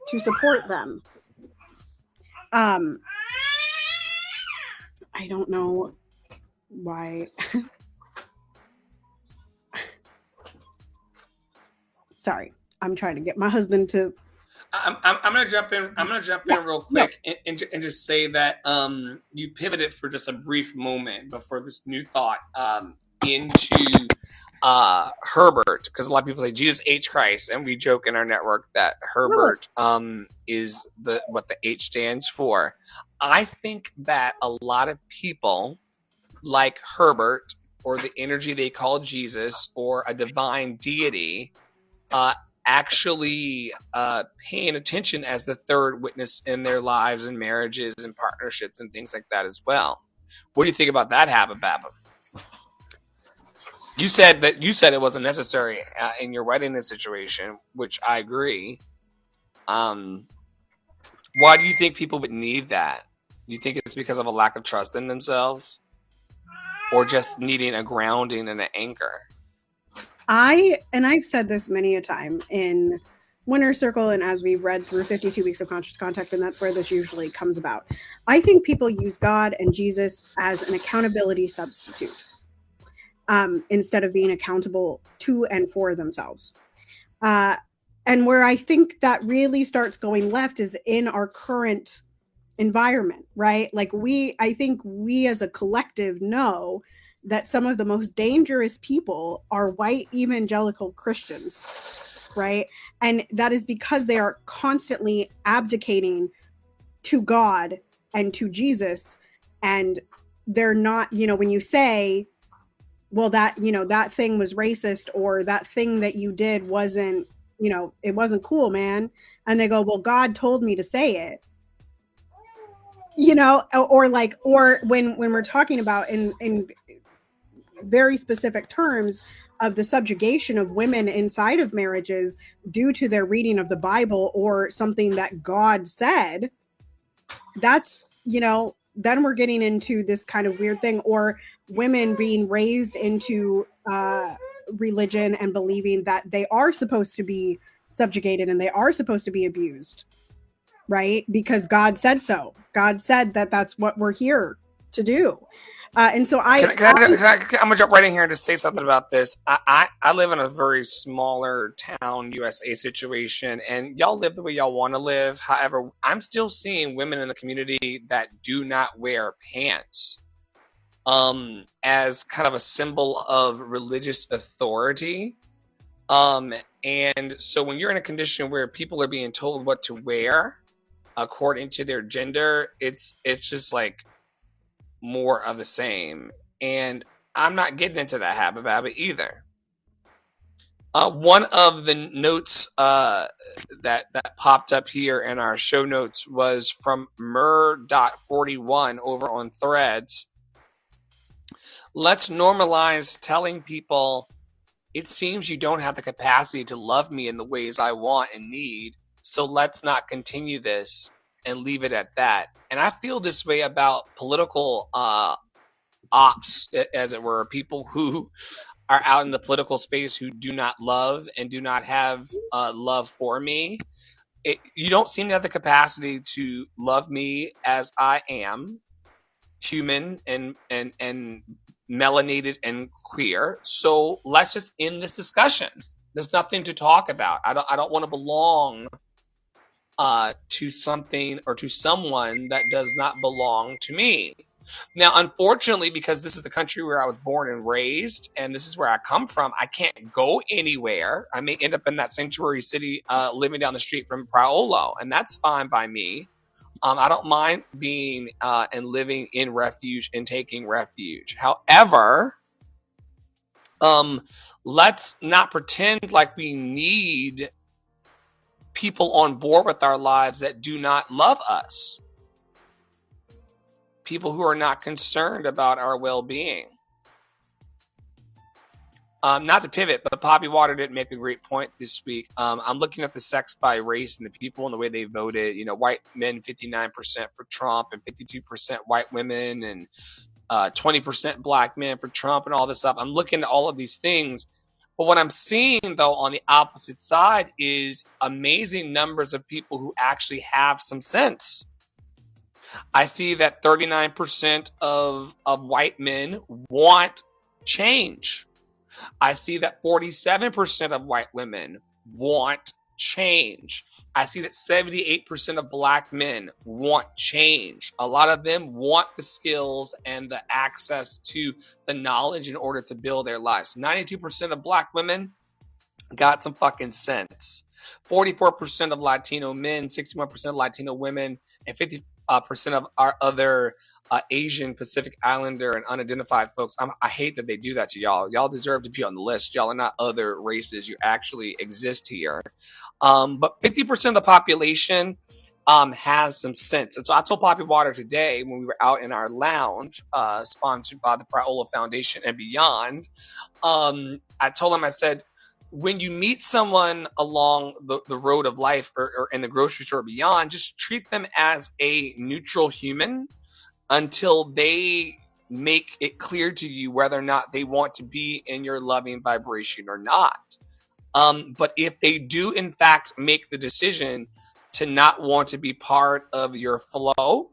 to support them. I don't know why. Sorry, I'm trying to get my husband to. I'm gonna jump in. I'm gonna jump in real quick and just say that you pivoted for just a brief moment before this new thought into Herbert, because a lot of people say Jesus H Christ, and we joke in our network that Herbert is what the H stands for. I think that a lot of people like Herbert, or the energy they call Jesus, or a divine deity, actually paying attention as the third witness in their lives and marriages and partnerships and things like that as well. What do you think about that, Habba Babba? You said it wasn't necessary in your wedding situation, which I agree. Why do you think people would need that? You think it's because of a lack of trust in themselves, or just needing a grounding and an anchor? I've said this many a time in Winner's Circle, and as we've read through 52 Weeks of Conscious Contact, and that's where this usually comes about. I think people use God and Jesus as an accountability substitute instead of being accountable to and for themselves. And where I think that really starts going left is in our current environment, right? Like I think we as a collective know that some of the most dangerous people are white evangelical Christians, right? And that is because they are constantly abdicating to God and to Jesus. And they're not, when you say, well, that thing was racist, or that thing that you did wasn't, it wasn't cool, man. And they go, well, God told me to say it. Or when we're talking about in very specific terms of the subjugation of women inside of marriages due to their reading of the Bible or something that God said, that's, then we're getting into this kind of weird thing. Or women being raised into religion and believing that they are supposed to be subjugated and they are supposed to be abused, right? Because God said so. God said that that's what we're here to do. And so I'm gonna jump right in here to say something about this. I live in a very smaller town USA situation, and y'all live the way y'all want to live. However, I'm still seeing women in the community that do not wear pants as kind of a symbol of religious authority. And so when you're in a condition where people are being told what to wear according to their gender, it's just like more of the same. And I'm not getting into that Habba Babba either. One of the notes that popped up here in our show notes was from Mer.41 over on Threads. Let's normalize telling people, it seems you don't have the capacity to love me in the ways I want and need, so let's not continue this and leave it at that. And I feel this way about political ops, as it were, people who are out in the political space who do not love and do not have love for me. You don't seem to have the capacity to love me as I am, human and melanated and queer. So let's just end this discussion. There's nothing to talk about. I don't want to belong to something or to someone that does not belong to me. Now, unfortunately, because this is the country where I was born and raised, and this is where I come from, I can't go anywhere. I may end up in that sanctuary city living down the street from Praolo, and that's fine by me. I don't mind being and living in refuge and taking refuge. However, let's not pretend like we need people on board with our lives that do not love us. People who are not concerned about our well-being. Not to pivot, but Poppy Water did make a great point this week. I'm looking at the sex by race and the people and the way they voted. You know, white men 59% for Trump and 52% white women and 20% black men for Trump and all this stuff. I'm looking at all of these things. But what I'm seeing, though, on the opposite side is amazing numbers of people who actually have some sense. I see that 39% of white men want change. I see that 47% of white women want change. I see that 78% of black men want change. A lot of them want the skills and the access to the knowledge in order to build their lives. 92% of black women got some fucking sense. 44% of Latino men, 61% of Latino women, and 50% of our other Asian, Pacific Islander, and unidentified folks. I hate that they do that to y'all. Y'all deserve to be on the list. Y'all are not other races. You actually exist here. But 50% of the population has some sense. And so I told Poppy Water today when we were out in our lounge, sponsored by the Praola Foundation and beyond, I told him, I said, when you meet someone along the road of life or in the grocery store or beyond, just treat them as a neutral human until they make it clear to you whether or not they want to be in your loving vibration or not. But if they do, in fact, make the decision to not want to be part of your flow,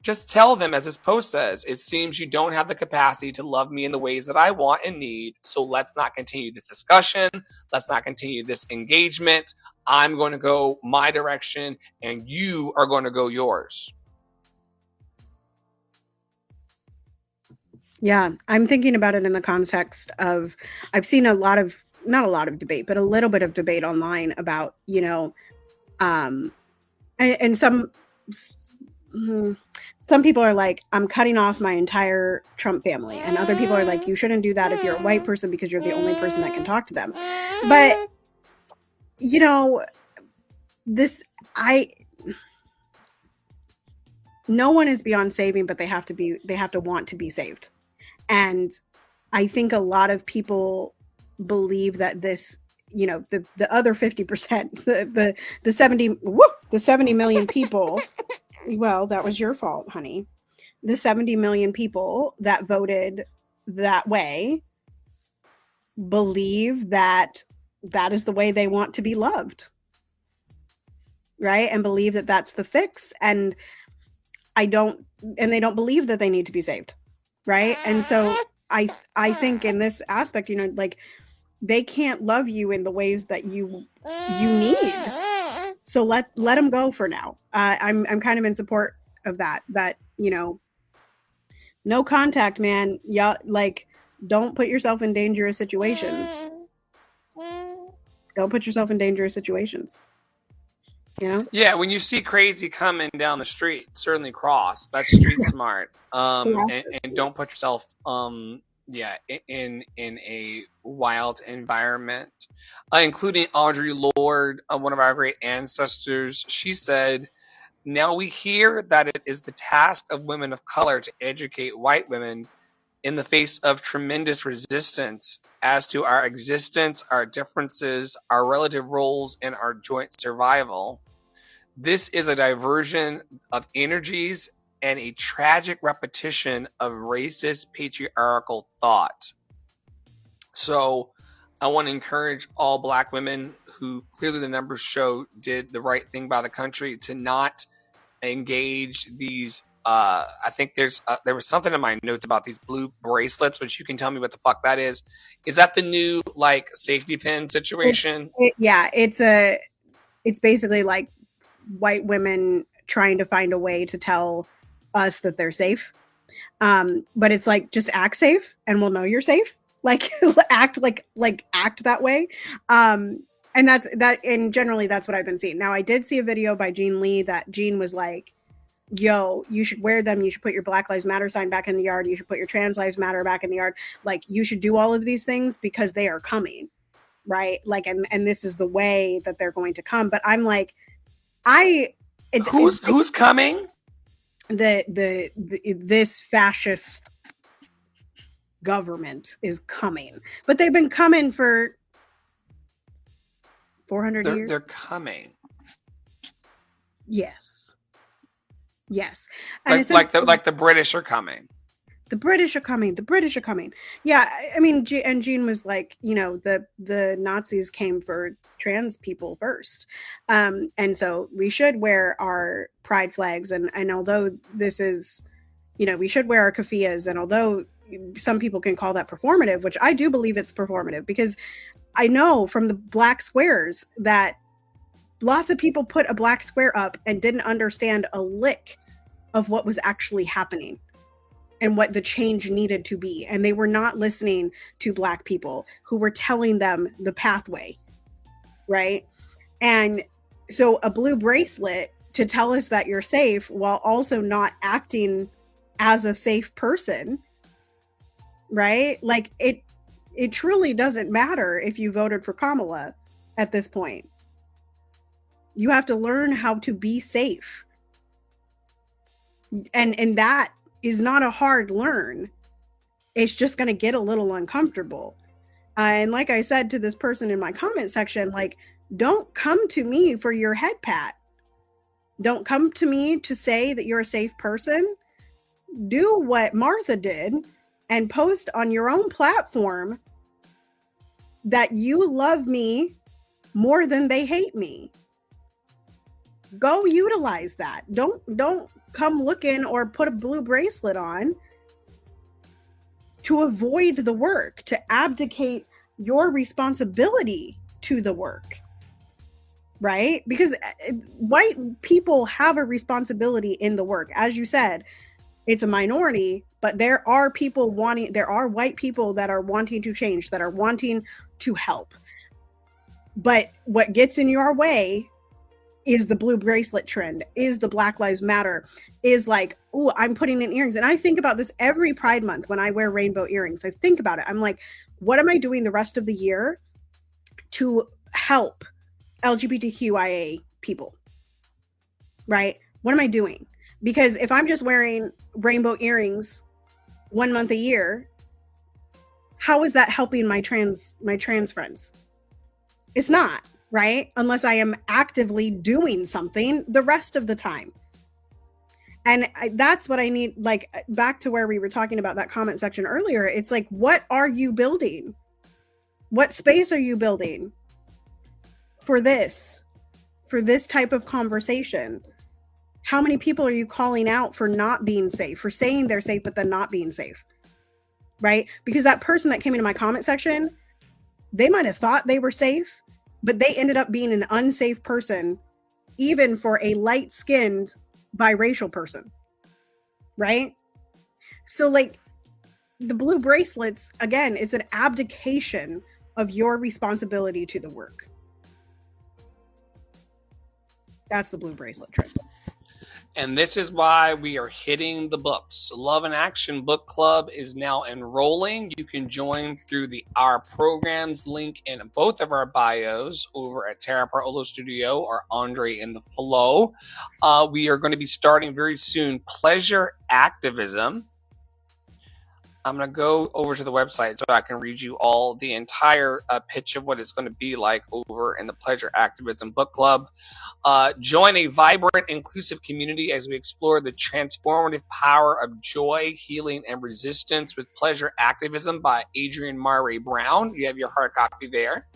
just tell them, as this post says, it seems you don't have the capacity to love me in the ways that I want and need. So let's not continue this discussion. Let's not continue this engagement. I'm going to go my direction and you are going to go yours. Yeah, I'm thinking about it in the context of, I've seen not a lot of debate, but a little bit of debate online about, you know, and some people are like, I'm cutting off my entire Trump family. And other people are like, you shouldn't do that if you're a white person because you're the only person that can talk to them. But, you know, no one is beyond saving, but they have to want to be saved. And I think a lot of people believe that this, you know, the other 50%, the 70 million people, well, that was your fault, honey. The 70 million people that voted that way believe that that is the way they want to be loved. Right? And believe that that's the fix. And they don't believe that they need to be saved. Right. And so I think in this aspect, you know, like they can't love you in the ways that you need. So let them go for now. I'm kind of in support of that, you know, no contact, man. Yeah. Like, don't put yourself in dangerous situations. Don't put yourself in dangerous situations. You know? Yeah, when you see crazy coming down the street, certainly cross. That's street smart. And don't put yourself in a wild environment. Including Audre Lorde, one of our great ancestors. She said, now we hear that it is the task of women of color to educate white women in the face of tremendous resistance as to our existence, our differences, our relative roles, and our joint survival. This is a diversion of energies and a tragic repetition of racist patriarchal thought. So I want to encourage all Black women who clearly the numbers show did the right thing by the country to not engage these. I think there was something in my notes about these blue bracelets, which you can tell me what the fuck that is. Is that the new like safety pin situation? It's basically like white women trying to find a way to tell us that they're safe. But it's like, just act safe and we'll know you're safe. Like act act that way. And that's that. And generally that's what I've been seeing. Now I did see a video by Jean Lee that Jean was like, yo, you should wear them. You should put your Black Lives Matter sign back in the yard. You should put your Trans Lives Matter back in the yard. Like, you should do all of these things because they are coming. Right. Like, and this is the way that they're going to come. But I'm like, who's coming? This fascist government is coming, but they've been coming for 400 years. They're coming. Yes. And like the British are coming. The British are coming. The British are coming. Yeah, I mean, and Jean was like, you know, the Nazis came for trans people first, and so we should wear our pride flags. And although this is, you know, we should wear our keffiyehs, and although some people can call that performative, which I do believe it's performative, because I know from the black squares that lots of people put a black square up and didn't understand a lick of what was actually happening and what the change needed to be. And they were not listening to Black people who were telling them the pathway, right? And so a blue bracelet to tell us that you're safe while also not acting as a safe person, right? Like, it truly doesn't matter if you voted for Kamala at this point. You have to learn how to be safe. And that is not a hard learn. It's just going to get a little uncomfortable. And like I said to this person in my comment section, like, don't come to me for your head pat. Don't come to me to say that you're a safe person. Do what Martha did and post on your own platform that you love me more than they hate me. Go utilize that. Don't come looking or put a blue bracelet on to avoid the work, to abdicate your responsibility to the work, right? Because white people have a responsibility in the work. As you said, it's a minority, but there are white people that are wanting to change, that are wanting to help. But what gets in your way is the blue bracelet trend, is the Black Lives Matter, is like, oh, I'm putting in earrings. And I think about this every Pride Month when I wear rainbow earrings. I think about it. I'm like, what am I doing the rest of the year to help LGBTQIA people, right? What am I doing? Because if I'm just wearing rainbow earrings 1 month a year, how is that helping my trans friends? It's not. Right? Unless I am actively doing something the rest of the time. And that's what I need, like, back to where we were talking about that comment section earlier. It's like, what are you building? What space are you building for this type of conversation? How many people are you calling out for not being safe, for saying they're safe, but then not being safe? Right? Because that person that came into my comment section, they might have thought they were safe, but they ended up being an unsafe person, even for a light-skinned biracial person, right? So, like, the blue bracelets, again, it's an abdication of your responsibility to the work. That's the blue bracelet trick. And this is why we are hitting the books. Love and Action Book Club is now enrolling. You can join through the Our Programs link in both of our bios over at Tara Parolo Studio or Andre in the Flow. We are going to be starting very soon Pleasure Activism. I'm going to go over to the website so I can read you all the entire pitch of what it's going to be like over in the Pleasure Activism Book Club. Join a vibrant, inclusive community as we explore the transformative power of joy, healing, and resistance with Pleasure Activism by Adrienne Maree Brown. You have your hard copy there.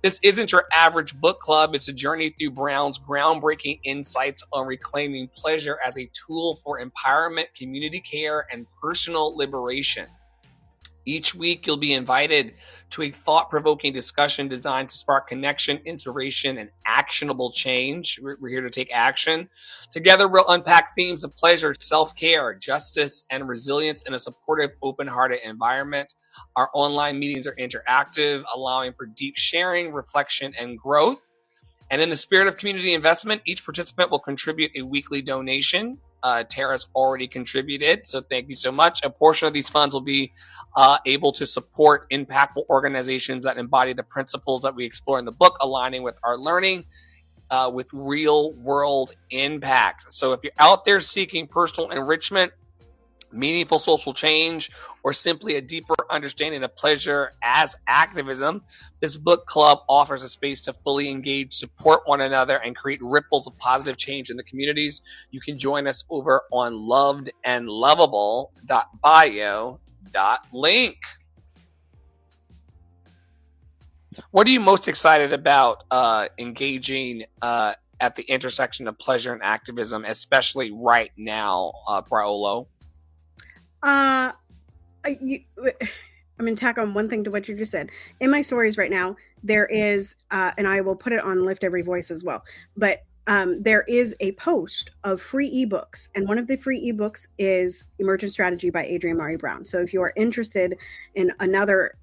This isn't your average book club. It's a journey through Brown's groundbreaking insights on reclaiming pleasure as a tool for empowerment, community care, and personal liberation. Each week, you'll be invited to a thought-provoking discussion designed to spark connection, inspiration, and actionable change. We're here to take action. Together, we'll unpack themes of pleasure, self-care, justice, and resilience in a supportive, open-hearted environment. Our online meetings are interactive, allowing for deep sharing, reflection, and growth. And in the spirit of community investment, each participant will contribute a weekly donation. Tara's already contributed, so thank you so much. A portion of these funds will be able to support impactful organizations that embody the principles that we explore in the book, aligning with our learning with real world impact. So if you're out there seeking personal enrichment, meaningful social change, or simply a deeper understanding of pleasure as activism, this book club offers a space to fully engage, support one another, and create ripples of positive change in the communities. You can join us over on lovedandlovable.bio.link. What are you most excited about engaging at the intersection of pleasure and activism, especially right now, Paolo? I'm going to tack on one thing to what you just said. In my stories right now, there is, and I will put it on Lift Every Voice as well, but there is a post of free ebooks. And one of the free ebooks is Emergent Strategy by Adrienne Maree Brown. So if you are interested in another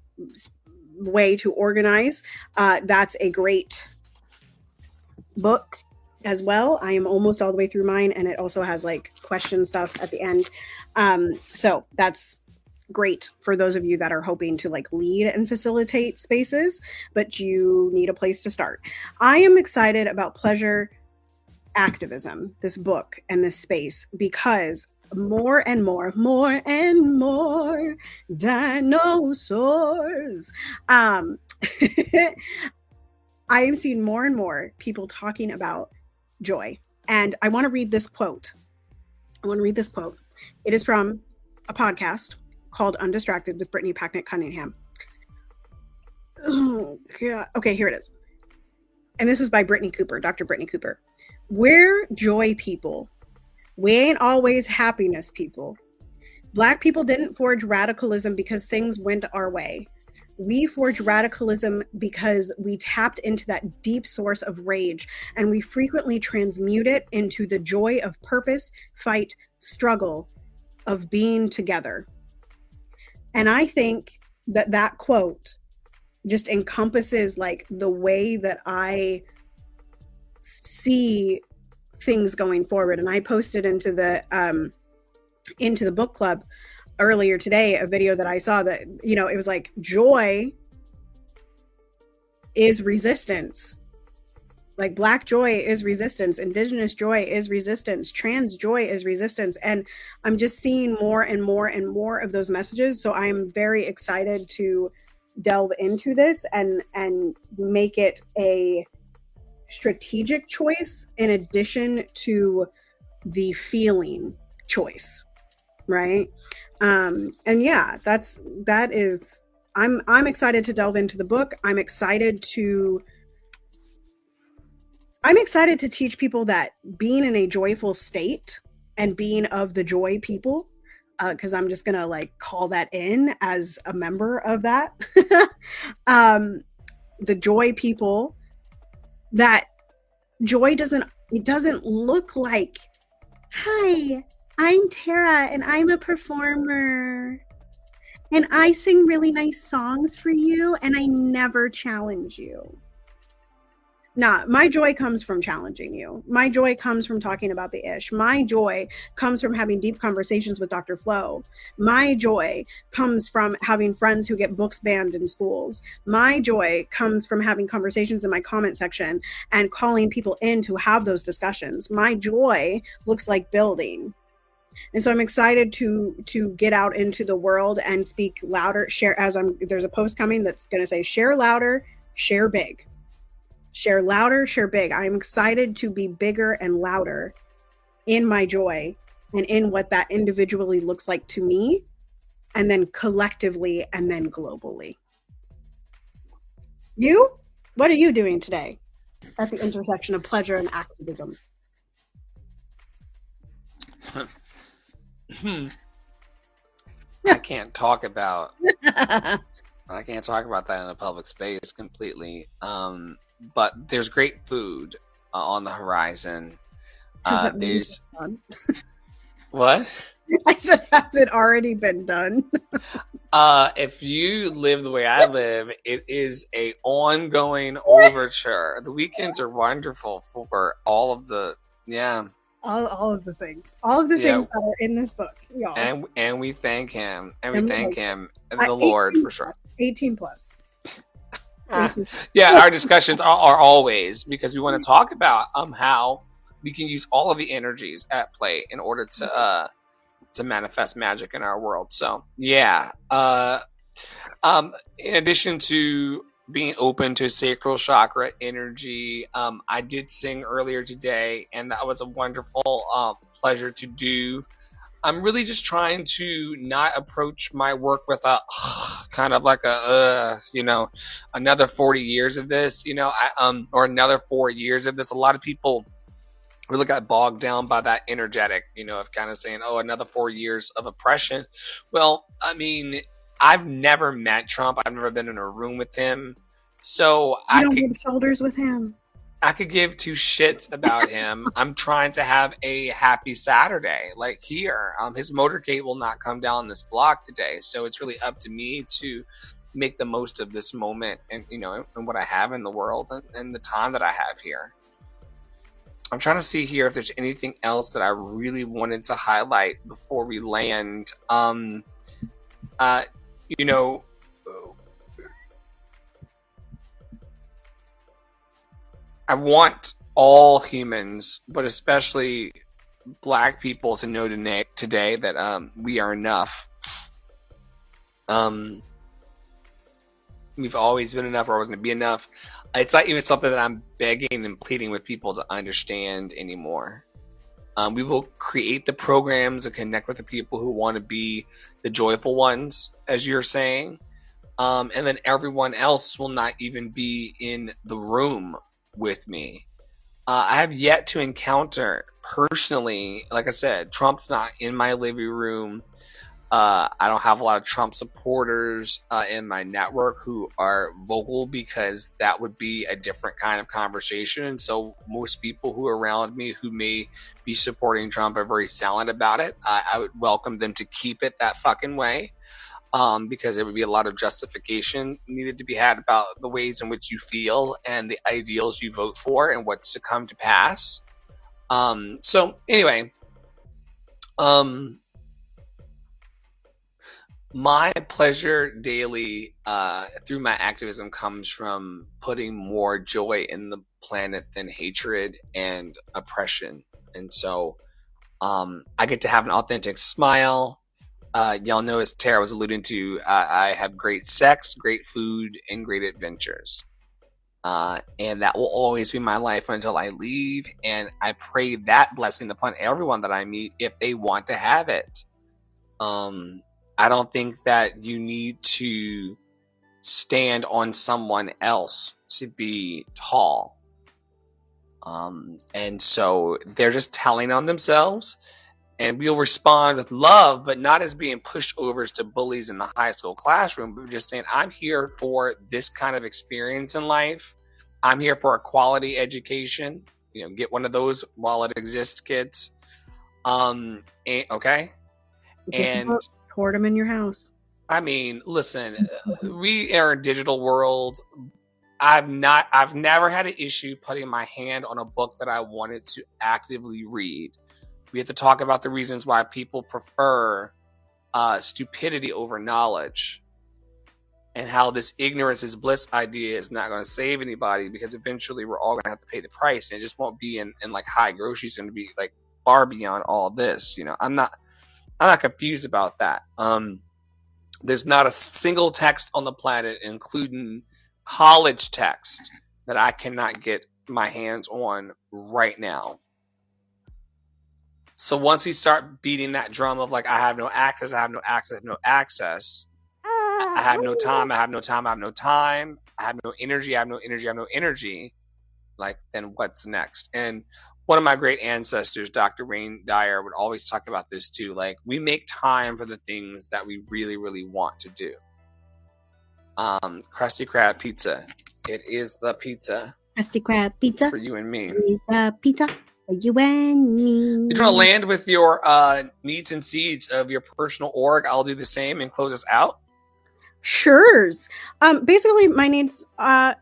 way to organize, that's a great book as well. I am almost all the way through mine, and it also has like question stuff at the end. So that's great for those of you that are hoping to like lead and facilitate spaces, but you need a place to start. I am excited about pleasure activism, this book and this space, because more and more dinosaurs. I am seeing more and more people talking about joy. And I want to read this quote. It is from a podcast called Undistracted with Brittany Packnett Cunningham. Oh, God. Okay, here it is. And this is by Brittany Cooper, Dr. Brittany Cooper. We're joy people. We ain't always happiness people. Black people didn't forge radicalism because things went our way. We forged radicalism because we tapped into that deep source of rage, and we frequently transmute it into the joy of purpose, fight, struggle, of being together. And I think that that quote just encompasses like the way that I see things going forward. And I posted into the book club earlier today a video that I saw that, you know, it was like joy is resistance. Like Black joy is resistance, Indigenous joy is resistance, trans joy is resistance. And I'm just seeing more and more and more of those messages. So I'm very excited to delve into this and make it a strategic choice in addition to the feeling choice, right? And yeah, that is I'm excited to delve into the book. I'm excited to teach people that being in a joyful state and being of the joy people, because I'm just gonna like call that in as a member of that. The joy people, that joy doesn't look like, hi, I'm Tara and I'm a performer and I sing really nice songs for you and I never challenge you. Nah, my joy comes from challenging you. My joy comes from talking about the ish. My joy comes from having deep conversations with Dr. Flo. My joy comes from having friends who get books banned in schools. My joy comes from having conversations in my comment section and calling people in to have those discussions. My joy looks like building. And so I'm excited to get out into the world and speak louder, share there's a post coming that's going to say share louder, share big. Share louder, share big. I'm excited to be bigger and louder in my joy and in what that individually looks like to me, and then collectively, and then globally. You? What are you doing today at the intersection of pleasure and activism? I can't talk about that in a public space completely. But there's great food on the horizon. Has that been There's done? what? I said, has it already been done? If you live the way I live, it is a ongoing overture. The weekends are wonderful for all of the All of the things. All of the yeah, things that are in this book, y'all. and we thank him, and we And thank him, the Lord 18 for sure. plus. 18 plus. Yeah, our discussions are always because we want to talk about how we can use all of the energies at play in order to manifest magic in our world. So yeah, in addition to being open to sacral chakra energy, I did sing earlier today, and that was a wonderful pleasure to do. I'm really just trying to not approach my work with a kind of like a another 40 years of this, or another 4 years of this. A lot of people really got bogged down by that energetic, of kind of saying, oh, another 4 years of oppression. Well, I mean, I've never met Trump. I've never been in a room with him. So You don't rub shoulders with him. I could give two shits about him. I'm trying to have a happy Saturday, like here. His motorcade will not come down this block today, so it's really up to me to make the most of this moment and and what I have in the world and the time that I have here. I'm trying to see here if there's anything else that I really wanted to highlight before we land. You know, I want all humans, but especially Black people, to know today that we are enough. We've always been enough. We're always going to be enough. It's not even something that I'm begging and pleading with people to understand anymore. We will create the programs and connect with the people who want to be the joyful ones, as you're saying. And then everyone else will not even be in the room with me. I have yet to encounter personally, like I said, Trump's not in my living room. I don't have a lot of Trump supporters in my network who are vocal, because that would be a different kind of conversation. And so most people who are around me who may be supporting Trump are very silent about it. I would welcome them to keep it that fucking way. Because there would be a lot of justification needed to be had about the ways in which you feel and the ideals you vote for and what's to come to pass. So anyway, my pleasure daily through my activism comes from putting more joy in the planet than hatred and oppression. And so I get to have an authentic smile. Y'all know, as Tara was alluding to, I have great sex, great food, and great adventures. And that will always be my life until I leave. And I pray that blessing upon everyone that I meet if they want to have it. I don't think that you need to stand on someone else to be tall. And so they're just telling on themselves. And we'll respond with love, but not as being pushovers to bullies in the high school classroom, but just saying, I'm here for this kind of experience in life. I'm here for a quality education. Get one of those while it exists, kids. Okay. And record them in your house. I mean, listen, we are in a digital world. I've never had an issue putting my hand on a book that I wanted to actively read. We have to talk about the reasons why people prefer stupidity over knowledge, and how this ignorance is bliss idea is not going to save anybody, because eventually we're all going to have to pay the price, and it just won't be in like high groceries. Going to be like far beyond all this. I'm not confused about that. There's not a single text on the planet, including college text, that I cannot get my hands on right now. So once we start beating that drum of like, I have no access, I have no access, no access, I have no time, I have no time, I have no time, I have no energy, I have no energy, I have no energy, like, then what's next? And One of my great ancestors, Dr. Wayne Dyer, would always talk about this too. Like, we make time for the things that we really, really want to do. Krusty Krab pizza. It is the pizza. Krusty Krab pizza for you and me. Pizza for you and me. Did you want to land with your needs and seeds of your personal org? I'll do the same and close us out. Sure. Basically, my needs are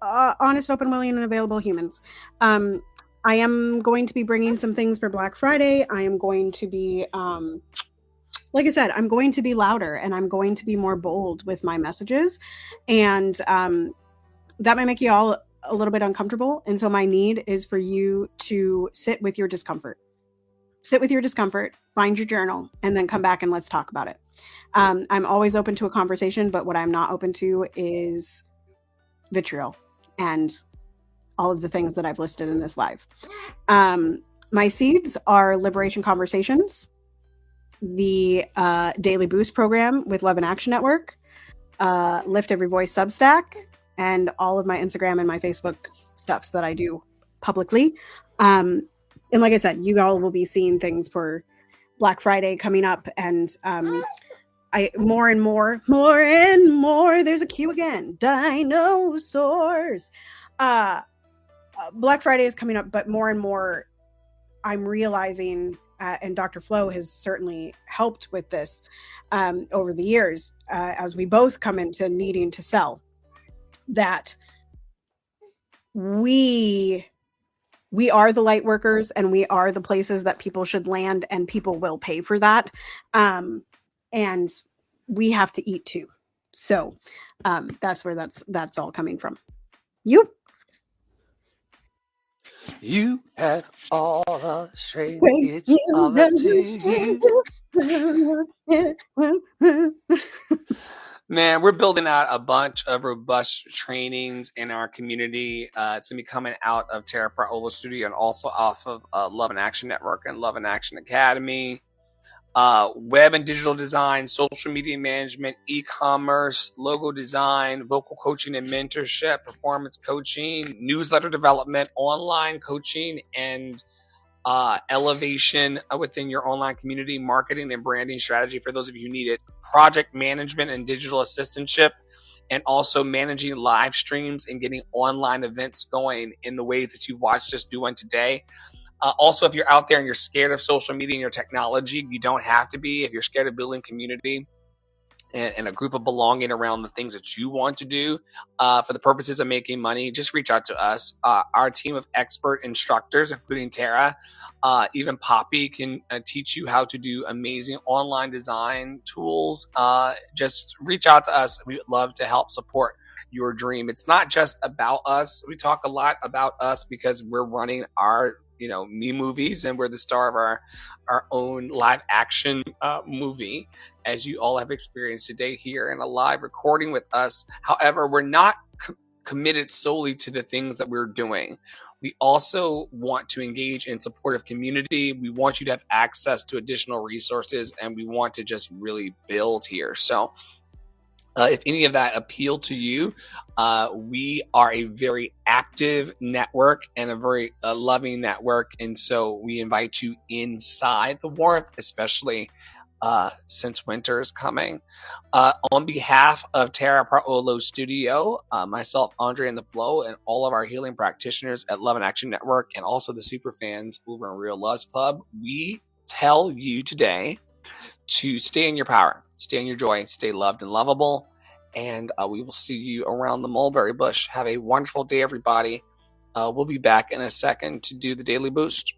honest, open, willing, and available humans. I am going to be bringing some things for Black Friday. I am going to be, like I said, I'm going to be louder and I'm going to be more bold with my messages. And that might make you all a little bit uncomfortable. And so my need is for you to sit with your discomfort. Sit with your discomfort, find your journal, and then come back and let's talk about it. I'm always open to a conversation, but what I'm not open to is vitriol and all of the things that I've listed in this live. My seeds are Liberation Conversations, the Daily Boost program with Love and Action Network, Lift Every Voice Substack, and all of my Instagram and my Facebook stuffs that I do publicly. And like I said, you all will be seeing things for Black Friday coming up, and more and more, there's a cue again, dinosaurs. Black Friday is coming up, but more and more I'm realizing, and Dr. Flo has certainly helped with this over the years, as we both come into needing to sell, that we are the light workers and we are the places that people should land, and people will pay for that. And we have to eat too. So that's where that's all coming from. You have all the strength. It's all up to you. Man, we're building out a bunch of robust trainings in our community. It's going to be coming out of Tara Praola Studio and also off of Love and Action Network and Love and Action Academy. Web and digital design, social media management, e-commerce, logo design, vocal coaching and mentorship, performance coaching, newsletter development, online coaching, and elevation within your online community, marketing and branding strategy for those of you who need it, project management and digital assistantship, and also managing live streams and getting online events going in the ways that you've watched us do one today. Also, if you're out there and you're scared of social media and your technology, you don't have to be. If you're scared of building community and a group of belonging around the things that you want to do for the purposes of making money, just reach out to us. Our team of expert instructors, including Tara, even Poppy, can teach you how to do amazing online design tools. Just reach out to us. We would love to help support your dream. It's not just about us. We talk a lot about us because we're running our me movies, and we're the star of our own live action movie, as you all have experienced today here in a live recording with us. However, we're not committed solely to the things that we're doing. We also want to engage in supportive community. We want you to have access to additional resources, and we want to just really build here. So if any of that appeal to you, we are a very active network and a very loving network. And so we invite you inside the warmth, especially since winter is coming. On behalf of Tara Praolo Studio, myself, Andre and the Flow, and all of our healing practitioners at Love and Action Network, and also the super fans over in Real Loves Club, we tell you today to stay in your power, stay in your joy, stay loved and lovable. And we will see you around the mulberry bush. Have a wonderful day, everybody. We'll be back in a second to do the Daily Boost.